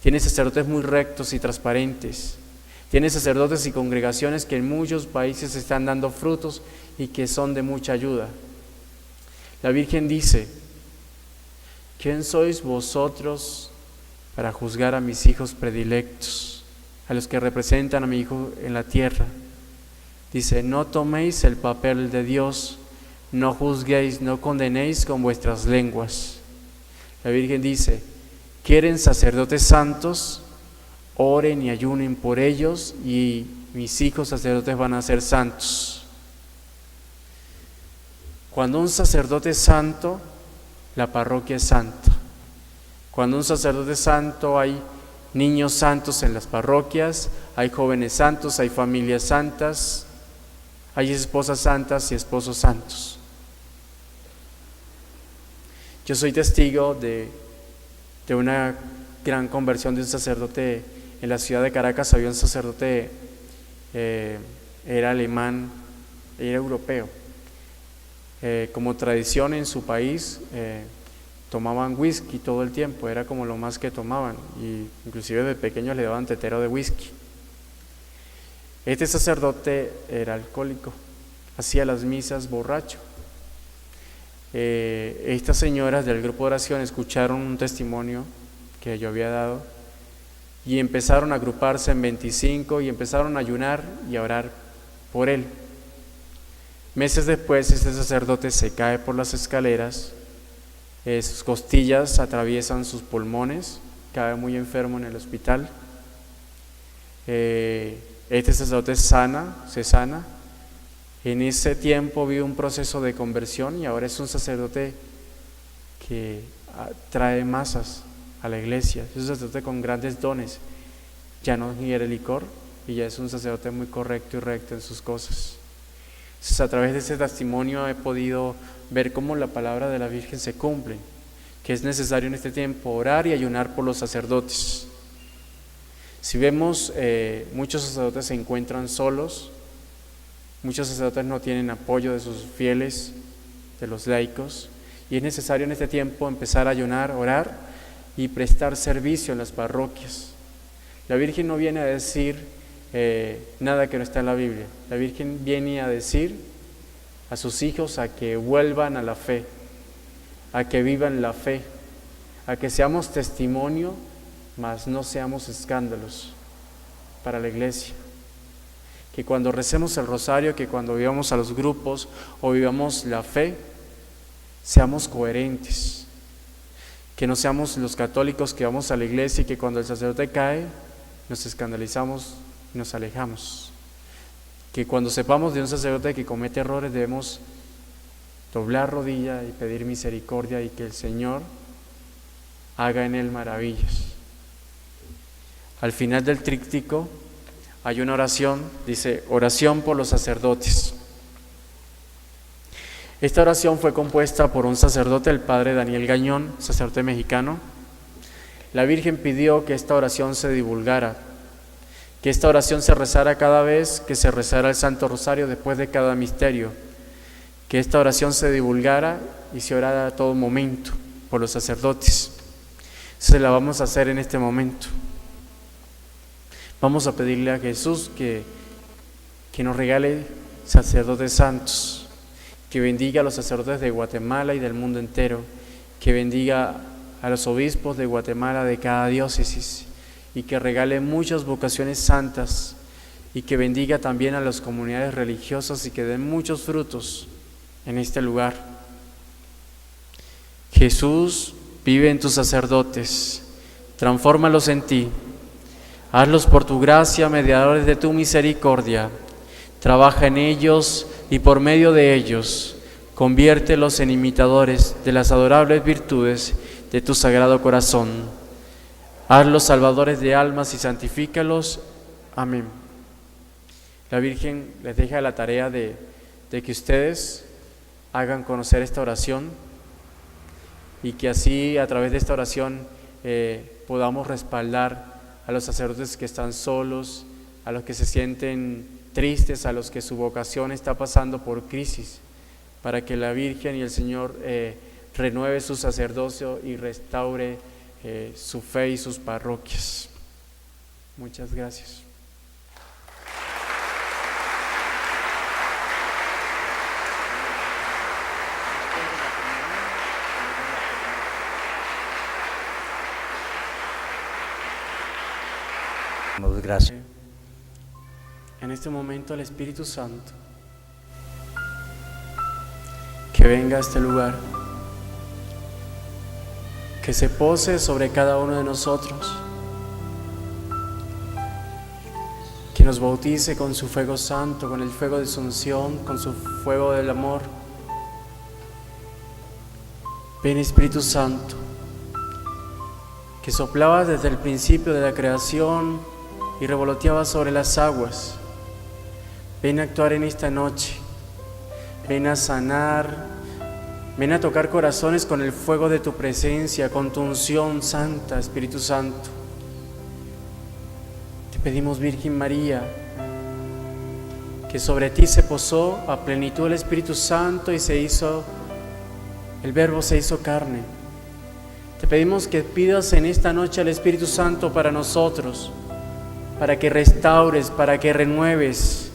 tiene sacerdotes muy rectos y transparentes, tiene sacerdotes y congregaciones que en muchos países están dando frutos y que son de mucha ayuda. La Virgen dice: ¿quién sois vosotros para juzgar a mis hijos predilectos, a los que representan a mi Hijo en la tierra? Dice: no toméis el papel de Dios, no juzguéis, no condenéis con vuestras lenguas. La Virgen dice: ¿quieren sacerdotes santos? Oren y ayunen por ellos y mis hijos sacerdotes van a ser santos. Cuando un sacerdote es santo, la parroquia es santa. Cuando un sacerdote es santo, hay niños santos en las parroquias, hay jóvenes santos, hay familias santas, hay esposas santas y esposos santos. Yo soy testigo de una gran conversión de un sacerdote. En la ciudad de Caracas había un sacerdote, era alemán, era europeo. Como tradición en su país, tomaban whisky todo el tiempo, era como lo más que tomaban, y inclusive de pequeños le daban tetero de whisky. Este sacerdote era alcohólico, hacía las misas borracho. Estas señoras del grupo de oración escucharon un testimonio que yo había dado y empezaron a agruparse en 25 y empezaron a ayunar y a orar por él. Meses después, este sacerdote se cae por las escaleras, sus costillas atraviesan sus pulmones, cae muy enfermo en el hospital. Este sacerdote se sana. En ese tiempo vive un proceso de conversión y ahora es un sacerdote que trae masas a la iglesia. Es un sacerdote con grandes dones, ya no ingiere licor y ya es un sacerdote muy correcto y recto en sus cosas. Entonces, a través de ese testimonio he podido ver cómo la palabra de la Virgen se cumple, que es necesario en este tiempo orar y ayunar por los sacerdotes. Si vemos, muchos sacerdotes se encuentran solos, muchos sacerdotes no tienen apoyo de sus fieles, de los laicos, y es necesario en este tiempo empezar a ayunar, orar y prestar servicio en las parroquias. La Virgen no viene a decir nada que no está en la Biblia. La Virgen viene a decir a sus hijos a que vuelvan a la fe, a que vivan la fe, a que seamos testimonio, mas no seamos escándalos para la iglesia. Que cuando recemos el rosario, que cuando vivamos a los grupos o vivamos la fe, seamos coherentes. Que no seamos los católicos que vamos a la iglesia y que cuando el sacerdote cae nos escandalizamos y nos alejamos. Que cuando sepamos de un sacerdote que comete errores debemos doblar rodilla y pedir misericordia y que el Señor haga en él maravillas. Al final del tríptico hay una oración, dice: oración por los sacerdotes. Esta oración fue compuesta por un sacerdote, el padre Daniel Gañón, sacerdote mexicano. La Virgen pidió que esta oración se divulgara, que esta oración se rezara cada vez que se rezara el Santo Rosario después de cada misterio, que esta oración se divulgara y se orara a todo momento por los sacerdotes. Se la vamos a hacer en este momento. Vamos a pedirle a Jesús que nos regale sacerdotes santos, que bendiga a los sacerdotes de Guatemala y del mundo entero, que bendiga a los obispos de Guatemala de cada diócesis y que regale muchas vocaciones santas y que bendiga también a las comunidades religiosas y que den muchos frutos en este lugar. Jesús, vive en tus sacerdotes, transfórmalos en ti, hazlos por tu gracia, mediadores de tu misericordia, trabaja en ellos y por medio de ellos, conviértelos en imitadores de las adorables virtudes de tu sagrado corazón. Hazlos salvadores de almas y santifícalos. Amén. la Virgen les deja la tarea de que ustedes hagan conocer esta oración y que así a través de esta oración podamos respaldar a los sacerdotes que están solos, a los que se sienten tristes, a los que su vocación está pasando por crisis, para que la Virgen y el Señor renueve su sacerdocio y restaure su fe y sus parroquias. Muchas gracias. Gracias. En este momento el Espíritu Santo que venga a este lugar, que se pose sobre cada uno de nosotros, que nos bautice con su fuego santo, con el fuego de su unción, con su fuego del amor. Ven, Espíritu Santo, que soplabas desde el principio de la creación y revoloteabas sobre las aguas. Ven a actuar en esta noche, ven a sanar, ven a tocar corazones con el fuego de tu presencia, con tu unción santa, Espíritu Santo. Te pedimos, Virgen María, que sobre ti se posó a plenitud el Espíritu Santo y el Verbo se hizo carne. Te pedimos que pidas en esta noche al Espíritu Santo para nosotros, para que restaures, para que renueves,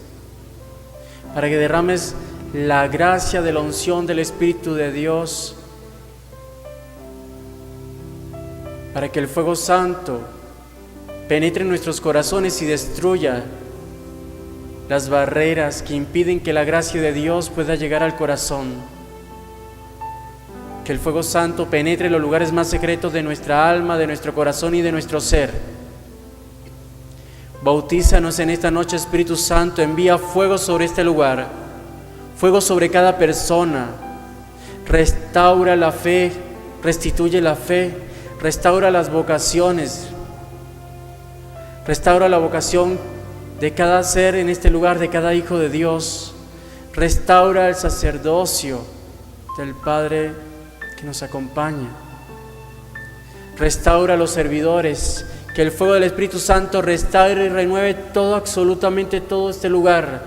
para que derrames la gracia de la unción del Espíritu de Dios, para que el fuego santo penetre en nuestros corazones y destruya las barreras que impiden que la gracia de Dios pueda llegar al corazón. Que el fuego santo penetre en los lugares más secretos de nuestra alma, de nuestro corazón y de nuestro ser. Bautízanos en esta noche, Espíritu Santo, envía fuego sobre este lugar, fuego sobre cada persona, restaura la fe, restituye la fe, restaura las vocaciones, restaura la vocación de cada ser en este lugar, de cada hijo de Dios, restaura el sacerdocio del Padre que nos acompaña, restaura a los servidores, que el fuego del Espíritu Santo restaure y renueve todo, absolutamente todo este lugar,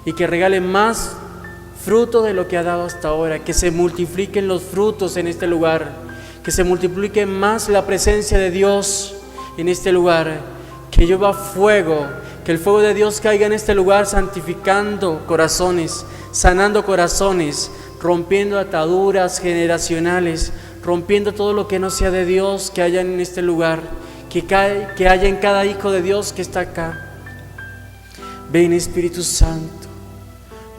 y que regale más fruto de lo que ha dado hasta ahora, que se multipliquen los frutos en este lugar, que se multiplique más la presencia de Dios en este lugar, que llueva fuego, que el fuego de Dios caiga en este lugar, santificando corazones, sanando corazones, rompiendo ataduras generacionales, rompiendo todo lo que no sea de Dios que haya en este lugar, que haya en cada hijo de Dios que está acá. Ven, Espíritu Santo,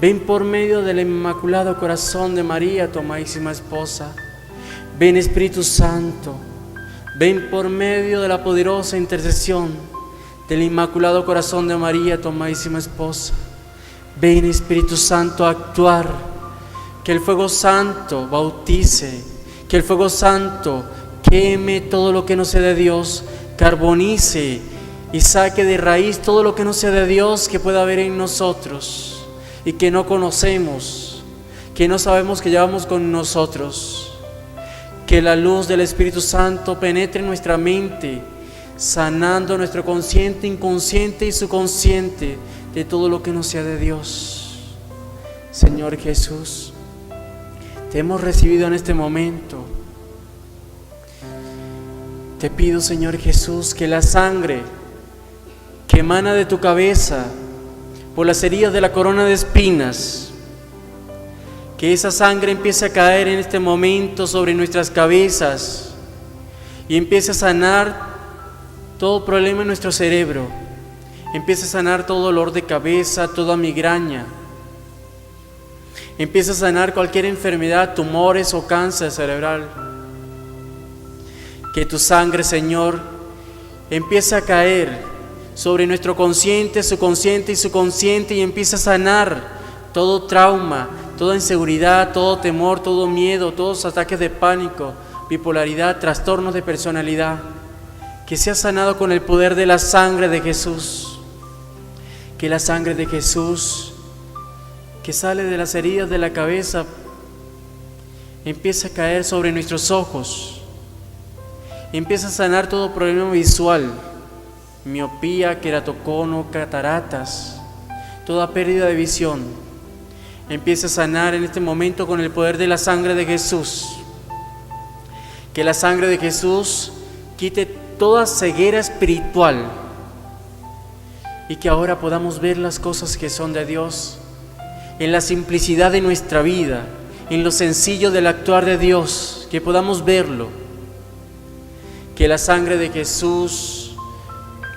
ven por medio del Inmaculado Corazón de María, tu amadísima esposa. Ven, Espíritu Santo, ven por medio de la poderosa intercesión del Inmaculado Corazón de María, tu amadísima esposa. Ven, Espíritu Santo, a actuar, que el fuego santo bautice, que el fuego santo queme todo lo que no sea de Dios, carbonice y saque de raíz todo lo que no sea de Dios que pueda haber en nosotros y que no conocemos, que no sabemos que llevamos con nosotros. Que la luz del Espíritu Santo penetre en nuestra mente, sanando nuestro consciente, inconsciente y subconsciente de todo lo que no sea de Dios. Señor Jesús, te hemos recibido en este momento. Te pido, Señor Jesús, que la sangre que emana de tu cabeza por las heridas de la corona de espinas, que esa sangre empiece a caer en este momento sobre nuestras cabezas y empiece a sanar todo problema en nuestro cerebro, empiece a sanar todo dolor de cabeza, toda migraña, empiece a sanar cualquier enfermedad, tumores o cáncer cerebral. Que tu sangre, Señor, empiece a caer sobre nuestro consciente, subconsciente y subconsciente y empiece a sanar todo trauma, toda inseguridad, todo temor, todo miedo, todos ataques de pánico, bipolaridad, trastornos de personalidad. Que sea sanado con el poder de la sangre de Jesús. que la sangre de Jesús, que sale de las heridas de la cabeza, empieza a caer sobre nuestros ojos, empieza a sanar todo problema visual, miopía, queratocono, cataratas, toda pérdida de visión. Empieza a sanar en este momento con el poder de la sangre de Jesús. Que la sangre de Jesús quite toda ceguera espiritual y que ahora podamos ver las cosas que son de Dios en la simplicidad de nuestra vida, en lo sencillo del actuar de Dios, que podamos verlo. Que la sangre de Jesús,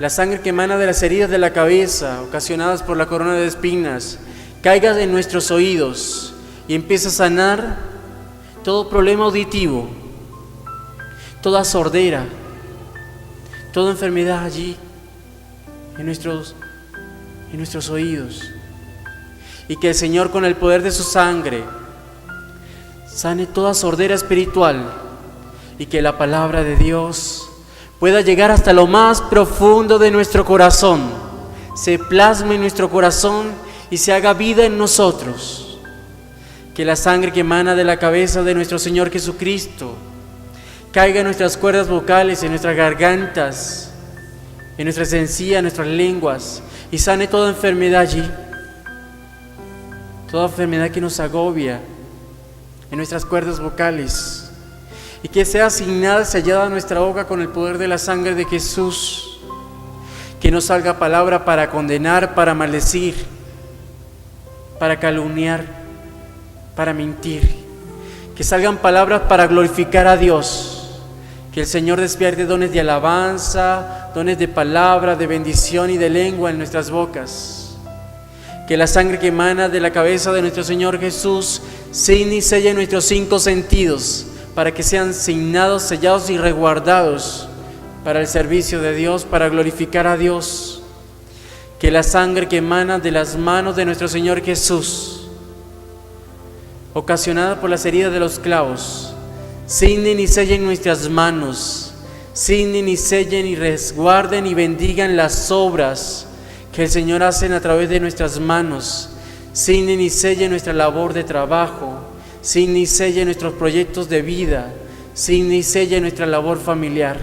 la sangre que emana de las heridas de la cabeza ocasionadas por la corona de espinas, caiga en nuestros oídos y empiece a sanar todo problema auditivo, toda sordera, toda enfermedad allí en nuestros oídos. Y que el Señor, con el poder de su sangre, sane toda sordera espiritual y que la palabra de Dios pueda llegar hasta lo más profundo de nuestro corazón, se plasme en nuestro corazón y se haga vida en nosotros. Que la sangre que emana de la cabeza de nuestro Señor Jesucristo caiga en nuestras cuerdas vocales, en nuestras gargantas, en nuestras encías, en nuestras lenguas, y sane toda enfermedad allí, toda enfermedad que nos agobia en nuestras cuerdas vocales, y que sea asignada, sellada a nuestra boca con el poder de la sangre de Jesús. Que no salga palabra para condenar, para maldecir, para calumniar, para mentir. Que salgan palabras para glorificar a Dios. Que el Señor despierte dones de alabanza, dones de palabra, de bendición y de lengua en nuestras bocas. Que la sangre que emana de la cabeza de nuestro Señor Jesús ciñe y selle nuestros 5 sentidos, para que sean signados, sellados y resguardados para el servicio de Dios, para glorificar a Dios. Que la sangre que emana de las manos de nuestro Señor Jesús, ocasionada por las heridas de los clavos, ciñen y sellen nuestras manos, ciñen y sellen y resguarden y bendigan las obras que el Señor hace a través de nuestras manos, ciñen y sellen nuestra labor de trabajo, ciñen y sellen nuestros proyectos de vida, ciñen y sellen nuestra labor familiar.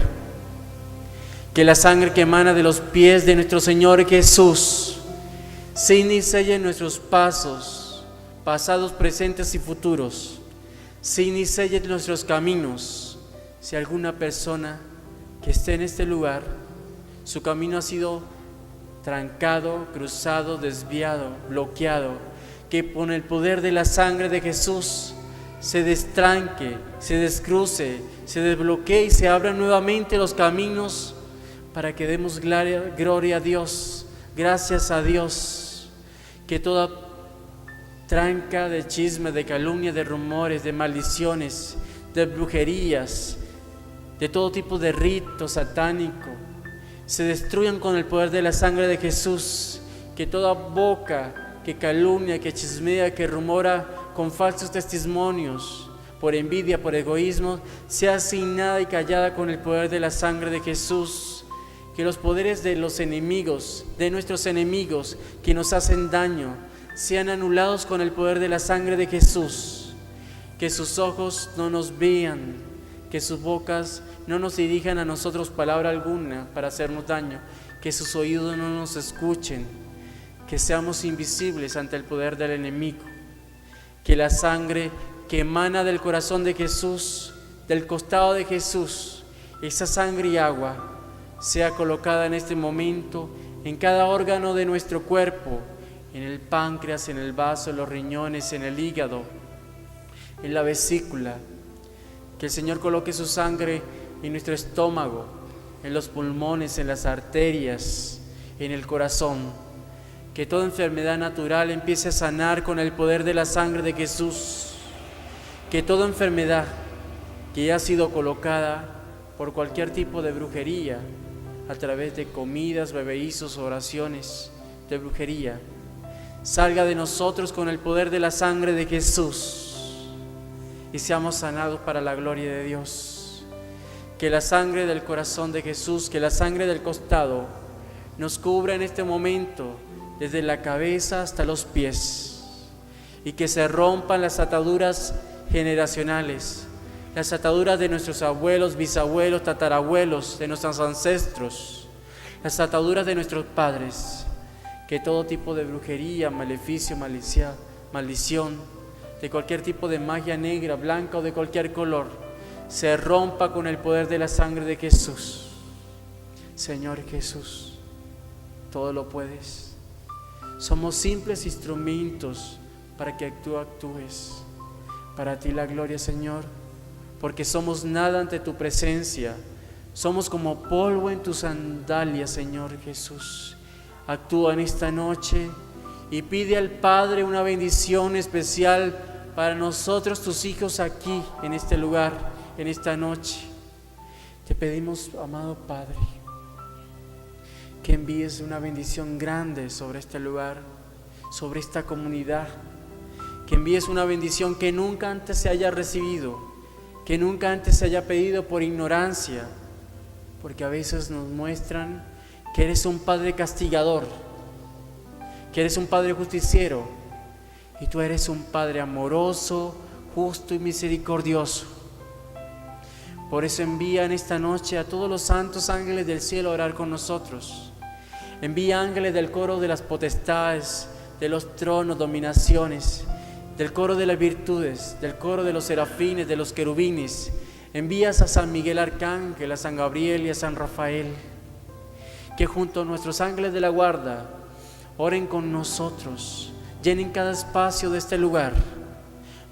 Que la sangre que emana de los pies de nuestro Señor Jesús ciñe y selle nuestros pasos, pasados, presentes y futuros. Ciñe y selle nuestros caminos. Si alguna persona que esté en este lugar, su camino ha sido trancado, cruzado, desviado, bloqueado, que con el poder de la sangre de Jesús se destranque, se descruce, se desbloquee y se abran nuevamente los caminos para que demos gloria a Dios, gracias a Dios. Que toda tranca de chisme, de calumnia, de rumores, de maldiciones, de brujerías, de todo tipo de rito satánico, se destruyan con el poder de la sangre de Jesús. Que toda boca que calumnia, que chismea, que rumora con falsos testimonios, por envidia, por egoísmo, sea asignada y callada con el poder de la sangre de Jesús. Que los poderes de los enemigos, de nuestros enemigos que nos hacen daño, sean anulados con el poder de la sangre de Jesús. Que sus ojos no nos vean, que sus bocas no nos dirijan a nosotros palabra alguna para hacernos daño, que sus oídos no nos escuchen, que seamos invisibles ante el poder del enemigo. Que la sangre que emana del corazón de Jesús, del costado de Jesús, esa sangre y agua, sea colocada en este momento en cada órgano de nuestro cuerpo, en el páncreas, en el vaso, en los riñones, en el hígado, en la vesícula. Que el Señor coloque su sangre en nuestro estómago, en los pulmones, en las arterias, en el corazón. Que toda enfermedad natural empiece a sanar con el poder de la sangre de Jesús. Que toda enfermedad que ha sido colocada por cualquier tipo de brujería, a través de comidas, bebeizos, oraciones de brujería, salga de nosotros con el poder de la sangre de Jesús y seamos sanados para la gloria de Dios. Que la sangre del corazón de Jesús, que la sangre del costado nos cubra en este momento desde la cabeza hasta los pies, y que se rompan las ataduras generacionales, las ataduras de nuestros abuelos, bisabuelos, tatarabuelos, de nuestros ancestros, las ataduras de nuestros padres, que todo tipo de brujería, maleficio, maldición, de cualquier tipo de magia negra, blanca o de cualquier color, se rompa con el poder de la sangre de Jesús. Señor Jesús, todo lo puedes. Somos simples instrumentos para que tú actúes. Para ti la gloria, Señor, porque somos nada ante tu presencia. Somos como polvo en tus sandalias, Señor Jesús. Actúa en esta noche y pide al Padre una bendición especial para nosotros, tus hijos, aquí, en este lugar, en esta noche. Te pedimos, amado Padre, que envíes una bendición grande sobre este lugar, sobre esta comunidad, que envíes una bendición que nunca antes se haya recibido, que nunca antes se haya pedido por ignorancia, porque a veces nos muestran que eres un Padre castigador, que eres un Padre justiciero, y tú eres un Padre amoroso, justo y misericordioso. Por eso envía en esta noche a todos los santos ángeles del cielo a orar con nosotros. Envía ángeles del coro de las potestades, de los tronos, dominaciones, del coro de las virtudes, del coro de los serafines, de los querubines. Envías a San Miguel Arcángel, a San Gabriel y a San Rafael, que junto a nuestros ángeles de la guarda oren con nosotros, llenen cada espacio de este lugar,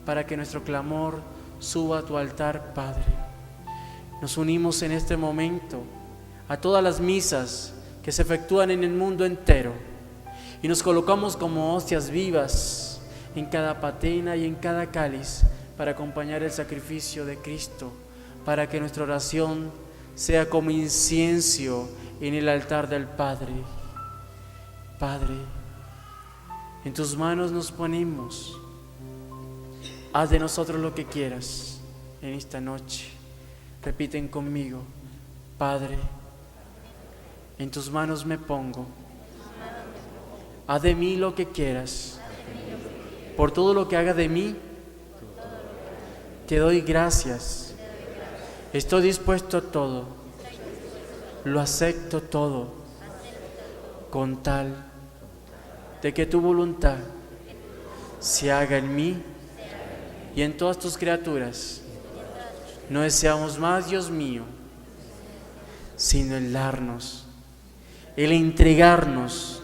para que nuestro clamor suba a tu altar, Padre. Nos unimos en este momento a todas las misas que se efectúan en el mundo entero y nos colocamos como hostias vivas en cada patena y en cada cáliz para acompañar el sacrificio de Cristo, para que nuestra oración sea como incienso en el altar del Padre. Padre, en tus manos nos ponemos. Haz de nosotros lo que quieras en esta noche. Repiten conmigo: Padre, en tus manos me pongo. Haz de mí lo que quieras. Por todo lo que haga de mí, te doy gracias. Estoy dispuesto a todo. Lo acepto todo, con tal de que tu voluntad se haga en mí y en todas tus criaturas. No deseamos más, Dios mío, sino el darnos, el entregarnos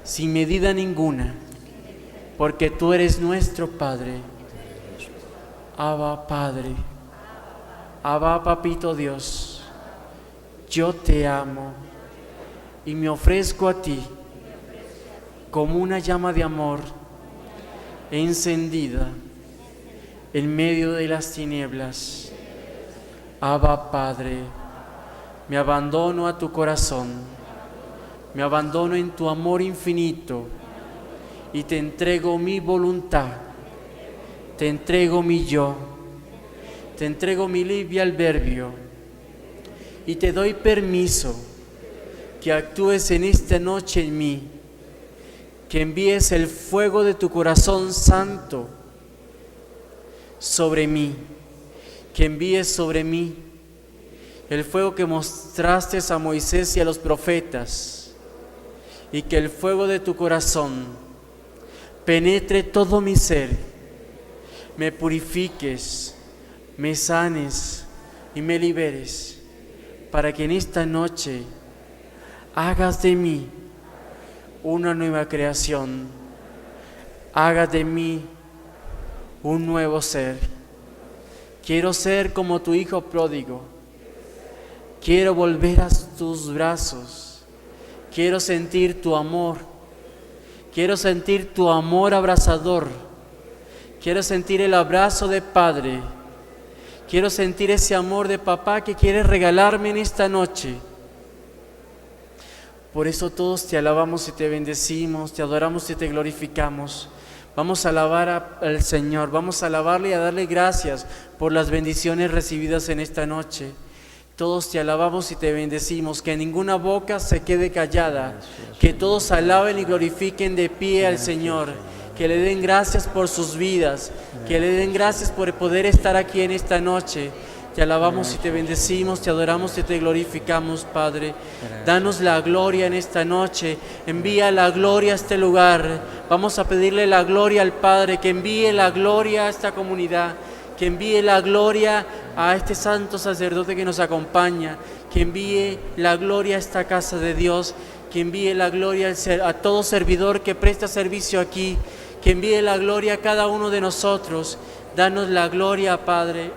sin medida ninguna, porque tú eres nuestro Padre. Abba, Padre, Abba, Papito Dios, yo te amo y me ofrezco a ti como una llama de amor encendida en medio de las tinieblas. Abba, Padre, me abandono a tu corazón, me abandono en tu amor infinito y te entrego mi voluntad, te entrego mi yo, te entrego mi libre albedrío y te doy permiso que actúes en esta noche en mí, que envíes el fuego de tu corazón santo sobre mí, que envíes sobre mí el fuego que mostraste a Moisés y a los profetas, y que el fuego de tu corazón penetre todo mi ser, me purifiques, me sanes y me liberes, para que en esta noche hagas de mí una nueva creación, hagas de mí un nuevo ser. Quiero ser como tu hijo pródigo, quiero volver a tus brazos, quiero sentir tu amor, quiero sentir tu amor abrazador, quiero sentir el abrazo de Padre, quiero sentir ese amor de papá que quieres regalarme en esta noche. Por eso todos te alabamos y te bendecimos, te adoramos y te glorificamos. Vamos a alabar al Señor, vamos a alabarle y a darle gracias por las bendiciones recibidas en esta noche. Todos te alabamos y te bendecimos, que ninguna boca se quede callada, que todos alaben y glorifiquen de pie al Señor, que le den gracias por sus vidas, que le den gracias por poder estar aquí en esta noche. Te alabamos y te bendecimos, te adoramos y te glorificamos, Padre. Danos la gloria en esta noche, envía la gloria a este lugar. Vamos a pedirle la gloria al Padre, que envíe la gloria a esta comunidad, que envíe la gloria a este santo sacerdote que nos acompaña, que envíe la gloria a esta casa de Dios, que envíe la gloria a todo servidor que presta servicio aquí, que envíe la gloria a cada uno de nosotros. Danos la gloria, Padre.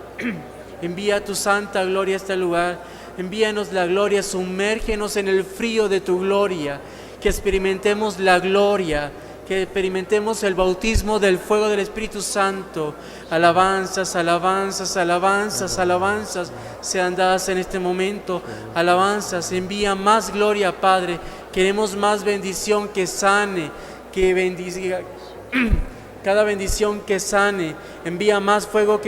Envía tu santa gloria a este lugar. Envíanos la gloria, sumérgenos en el frío de tu gloria, que experimentemos la gloria, que experimentemos el bautismo del fuego del Espíritu Santo. Alabanzas, alabanzas, alabanzas, alabanzas sean dadas en este momento. Alabanzas, envía más gloria, Padre. Queremos más bendición que sane, que bendiga. Cada bendición que sane, envía más fuego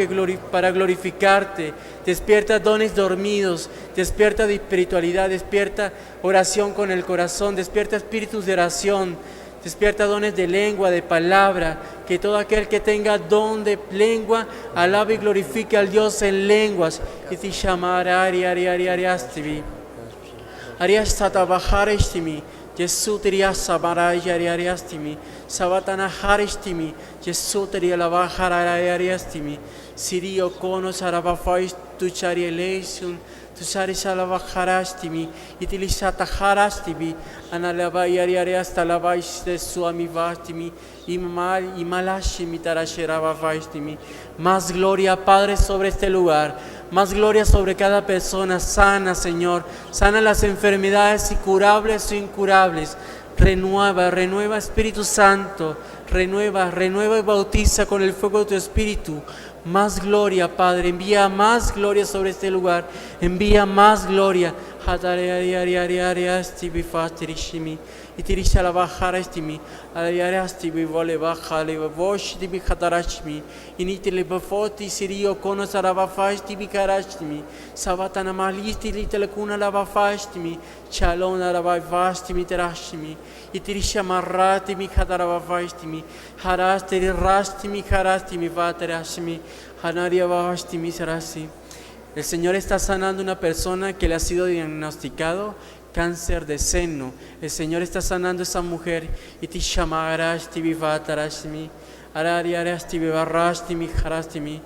para glorificarte. Despierta dones dormidos, despierta de espiritualidad, despierta oración con el corazón, despierta espíritus de oración, despierta dones de lengua, de palabra. Que todo aquel que tenga don de lengua alabe y glorifique al Dios en lenguas. Y te llamará ariariariariastimi. Ariastatabajarestimi. Jesús teria sabarayariariastimi. Sabatana haristimi. Jesús teria lavajarariariastimi. Sirio konos arabafais tucharieleison. Tusaris alavajarastimi. Itilisatajarastimi. Analavayariariasta lavais de suamivastimi. Imalashimi tarasheravavaistimi. Más gloria, Padre, sobre este lugar. Más gloria sobre cada persona. Sana, Señor. Sana las enfermedades incurables o incurables. Renueva, renueva, Espíritu Santo. Renueva, renueva y bautiza con el fuego de tu Espíritu. Más gloria, Padre. Envía más gloria sobre este lugar. Envía más gloria. Itirisha la bajara estimi, aliarasti vole bajale vosh di bihatarashmi, initile bafoti sirio konos arabafasti bikarashmi, sabatana malisti litelekuna lavafastimi, chalona lavafastimi terashmi, itirisha marrati bihatarabafastimi, harastiri rastimi harastimi vaterashmi, hanaria vastimi sarasi. El Señor está sanando a una persona que le ha sido diagnosticado cáncer de seno. El Señor está sanando a esa mujer. Y te llamarás, te vivatarashmi, arariaras, te vivarastimi, harastimi,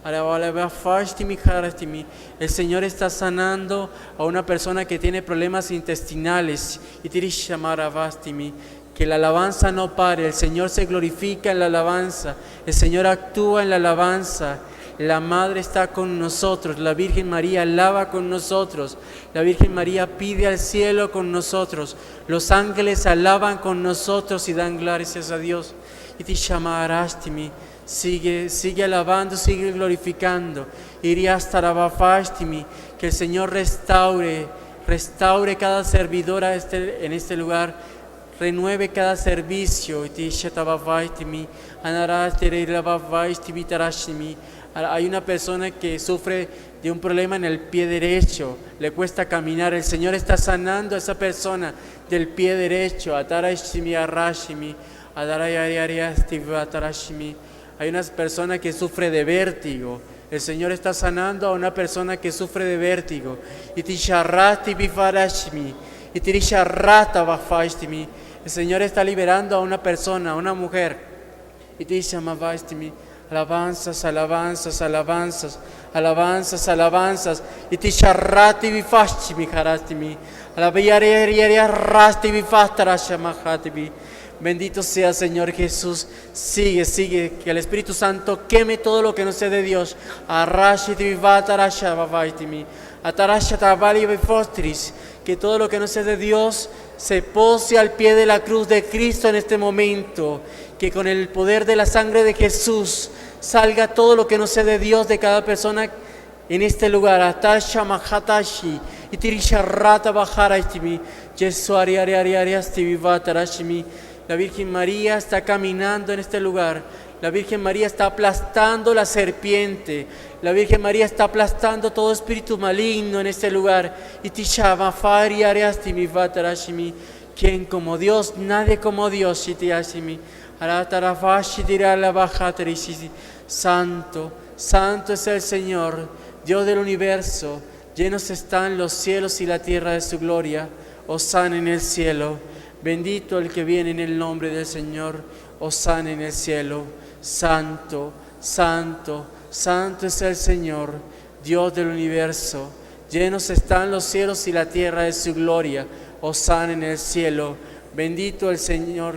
arabalabafastimi, harastimi. El Señor está sanando a una persona que tiene problemas intestinales. Y te llamarabastimi. Que la alabanza no pare. El Señor se glorifica en la alabanza. El Señor actúa en la alabanza. La Madre está con nosotros, la Virgen María alaba con nosotros, la Virgen María pide al cielo con nosotros, los ángeles alaban con nosotros y dan gracias a Dios. Y te llamarastimi, sigue alabando, sigue glorificando. Iriastarabafastimi, que el Señor restaure cada servidora en este lugar, renueve cada servicio. Y te llamarastimi, anarasterabafastimi tarashimi. Hay una persona que sufre de un problema en el pie derecho, le cuesta caminar. El Señor está sanando a esa persona del pie derecho. Hay una persona que sufre de vértigo. El Señor está sanando a una persona que sufre de vértigo. El Señor está liberando a una persona, a una mujer. Alabanzas, alabanzas, alabanzas, alabanzas, alabanzas. Y te charrati vifashmi harastimi. Alabayariariarasti vifastarashamahatibi. Bendito sea, Señor Jesús. Sigue, que el Espíritu Santo queme todo lo que no sea de Dios. Arrashiti vivatarashamavaitimi. Atarashatabali vifostris. Que todo lo que no sea de Dios se pose al pie de la cruz de Cristo en este momento. Que con el poder de la sangre de Jesús salga todo lo que no sea de Dios de cada persona en este lugar. Atasha mahatashi, itirisharrata bajarastimi, yesuariariariariasti vivatarashimi. La Virgen María está caminando en este lugar. La Virgen María está aplastando la serpiente. La Virgen María está aplastando todo espíritu maligno en este lugar. Y ti llama Fari Ariastimi Vatarashimi. Quien como Dios, nadie como Dios. Santo, santo es el Señor, Dios del universo. Llenos están los cielos y la tierra de su gloria. Hosana en el cielo. Bendito el que viene en el nombre del Señor. Hosana en el cielo. Santo, santo, santo es el Señor, Dios del universo. Llenos están los cielos y la tierra de su gloria. Hosana en el cielo. Bendito el Señor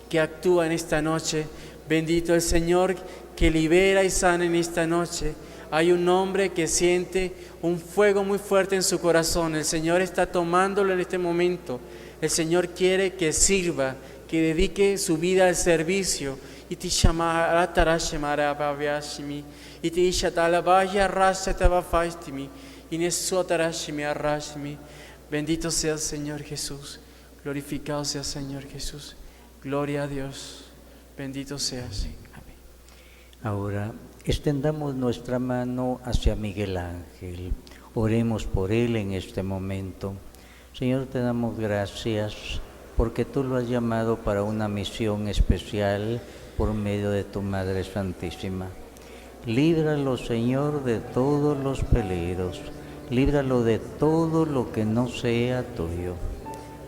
que actúa en esta noche. Bendito el Señor que libera y sana en esta noche. Hay un hombre que siente un fuego muy fuerte en su corazón. El Señor está tomándolo en este momento. El Señor quiere que sirva, que dedique su vida al servicio. Y te llamará Tarashemara Babiashimi. Y te Shatalabaya Rashatavafaistimi. Y Nesuatarashimi Arashimi. Bendito sea el Señor Jesús. Glorificado sea el Señor Jesús. Gloria a Dios. Bendito seas. Amén. Ahora extendamos nuestra mano hacia Miguel Ángel. Oremos por él en este momento. Señor, te damos gracias porque tú lo has llamado para una misión especial por medio de tu Madre Santísima. Líbralo, Señor, de todos los peligros. Líbralo de todo lo que no sea tuyo.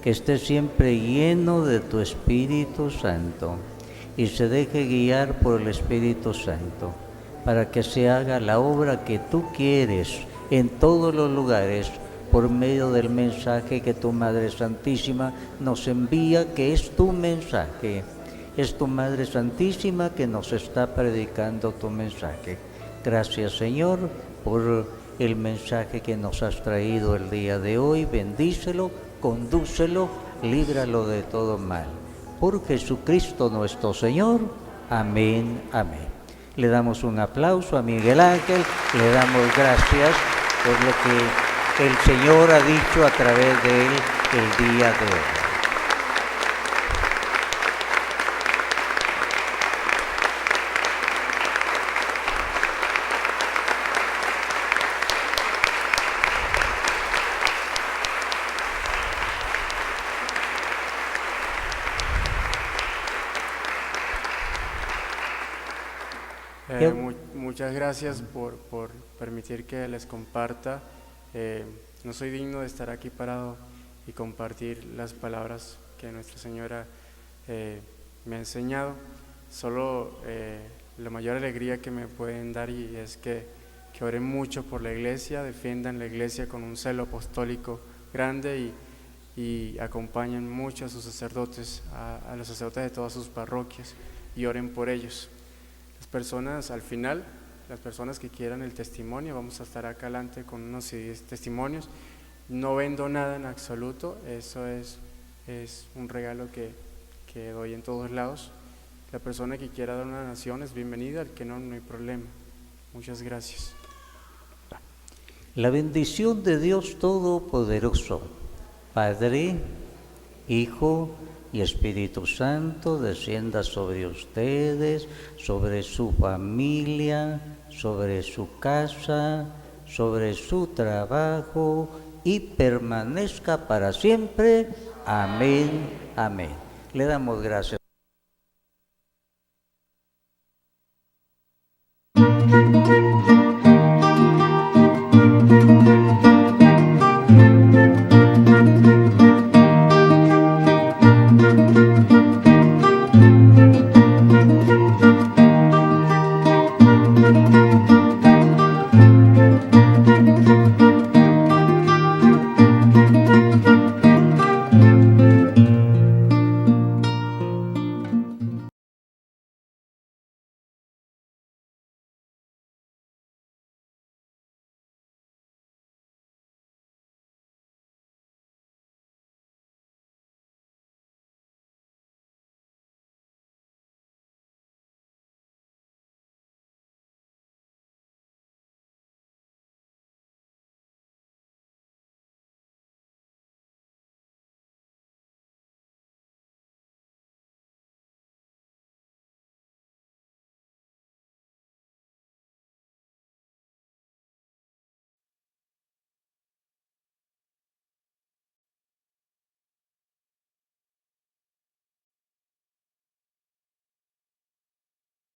Que esté siempre lleno de tu Espíritu Santo y se deje guiar por el Espíritu Santo para que se haga la obra que tú quieres en todos los lugares por medio del mensaje que tu Madre Santísima nos envía, que es tu mensaje. Es tu Madre Santísima que nos está predicando tu mensaje. Gracias, Señor, por el mensaje que nos has traído el día de hoy. Bendícelo, condúcelo, líbralo de todo mal. Por Jesucristo nuestro Señor. Amén, amén. Le damos un aplauso a Miguel Ángel, le damos gracias por lo que el Señor ha dicho a través de él el día de hoy. Muchas gracias por permitir que les comparta. No soy digno de estar aquí parado y compartir las palabras que Nuestra Señora me ha enseñado. Solo la mayor alegría que me pueden dar y es que oren mucho por la iglesia, defiendan la iglesia con un celo apostólico grande y acompañen mucho a sus sacerdotes, a los sacerdotes de todas sus parroquias y oren por ellos. Las personas al final, las personas que quieran el testimonio, vamos a estar acá adelante con unos testimonios. No vendo nada en absoluto, eso es un regalo que doy en todos lados. La persona que quiera dar una donación es bienvenida, el que no, no hay problema. Muchas gracias. La bendición de Dios Todopoderoso, Padre, Hijo y Espíritu Santo, descienda sobre ustedes, sobre su familia, sobre su casa, sobre su trabajo y permanezca para siempre. Amén, amén. Le damos gracias.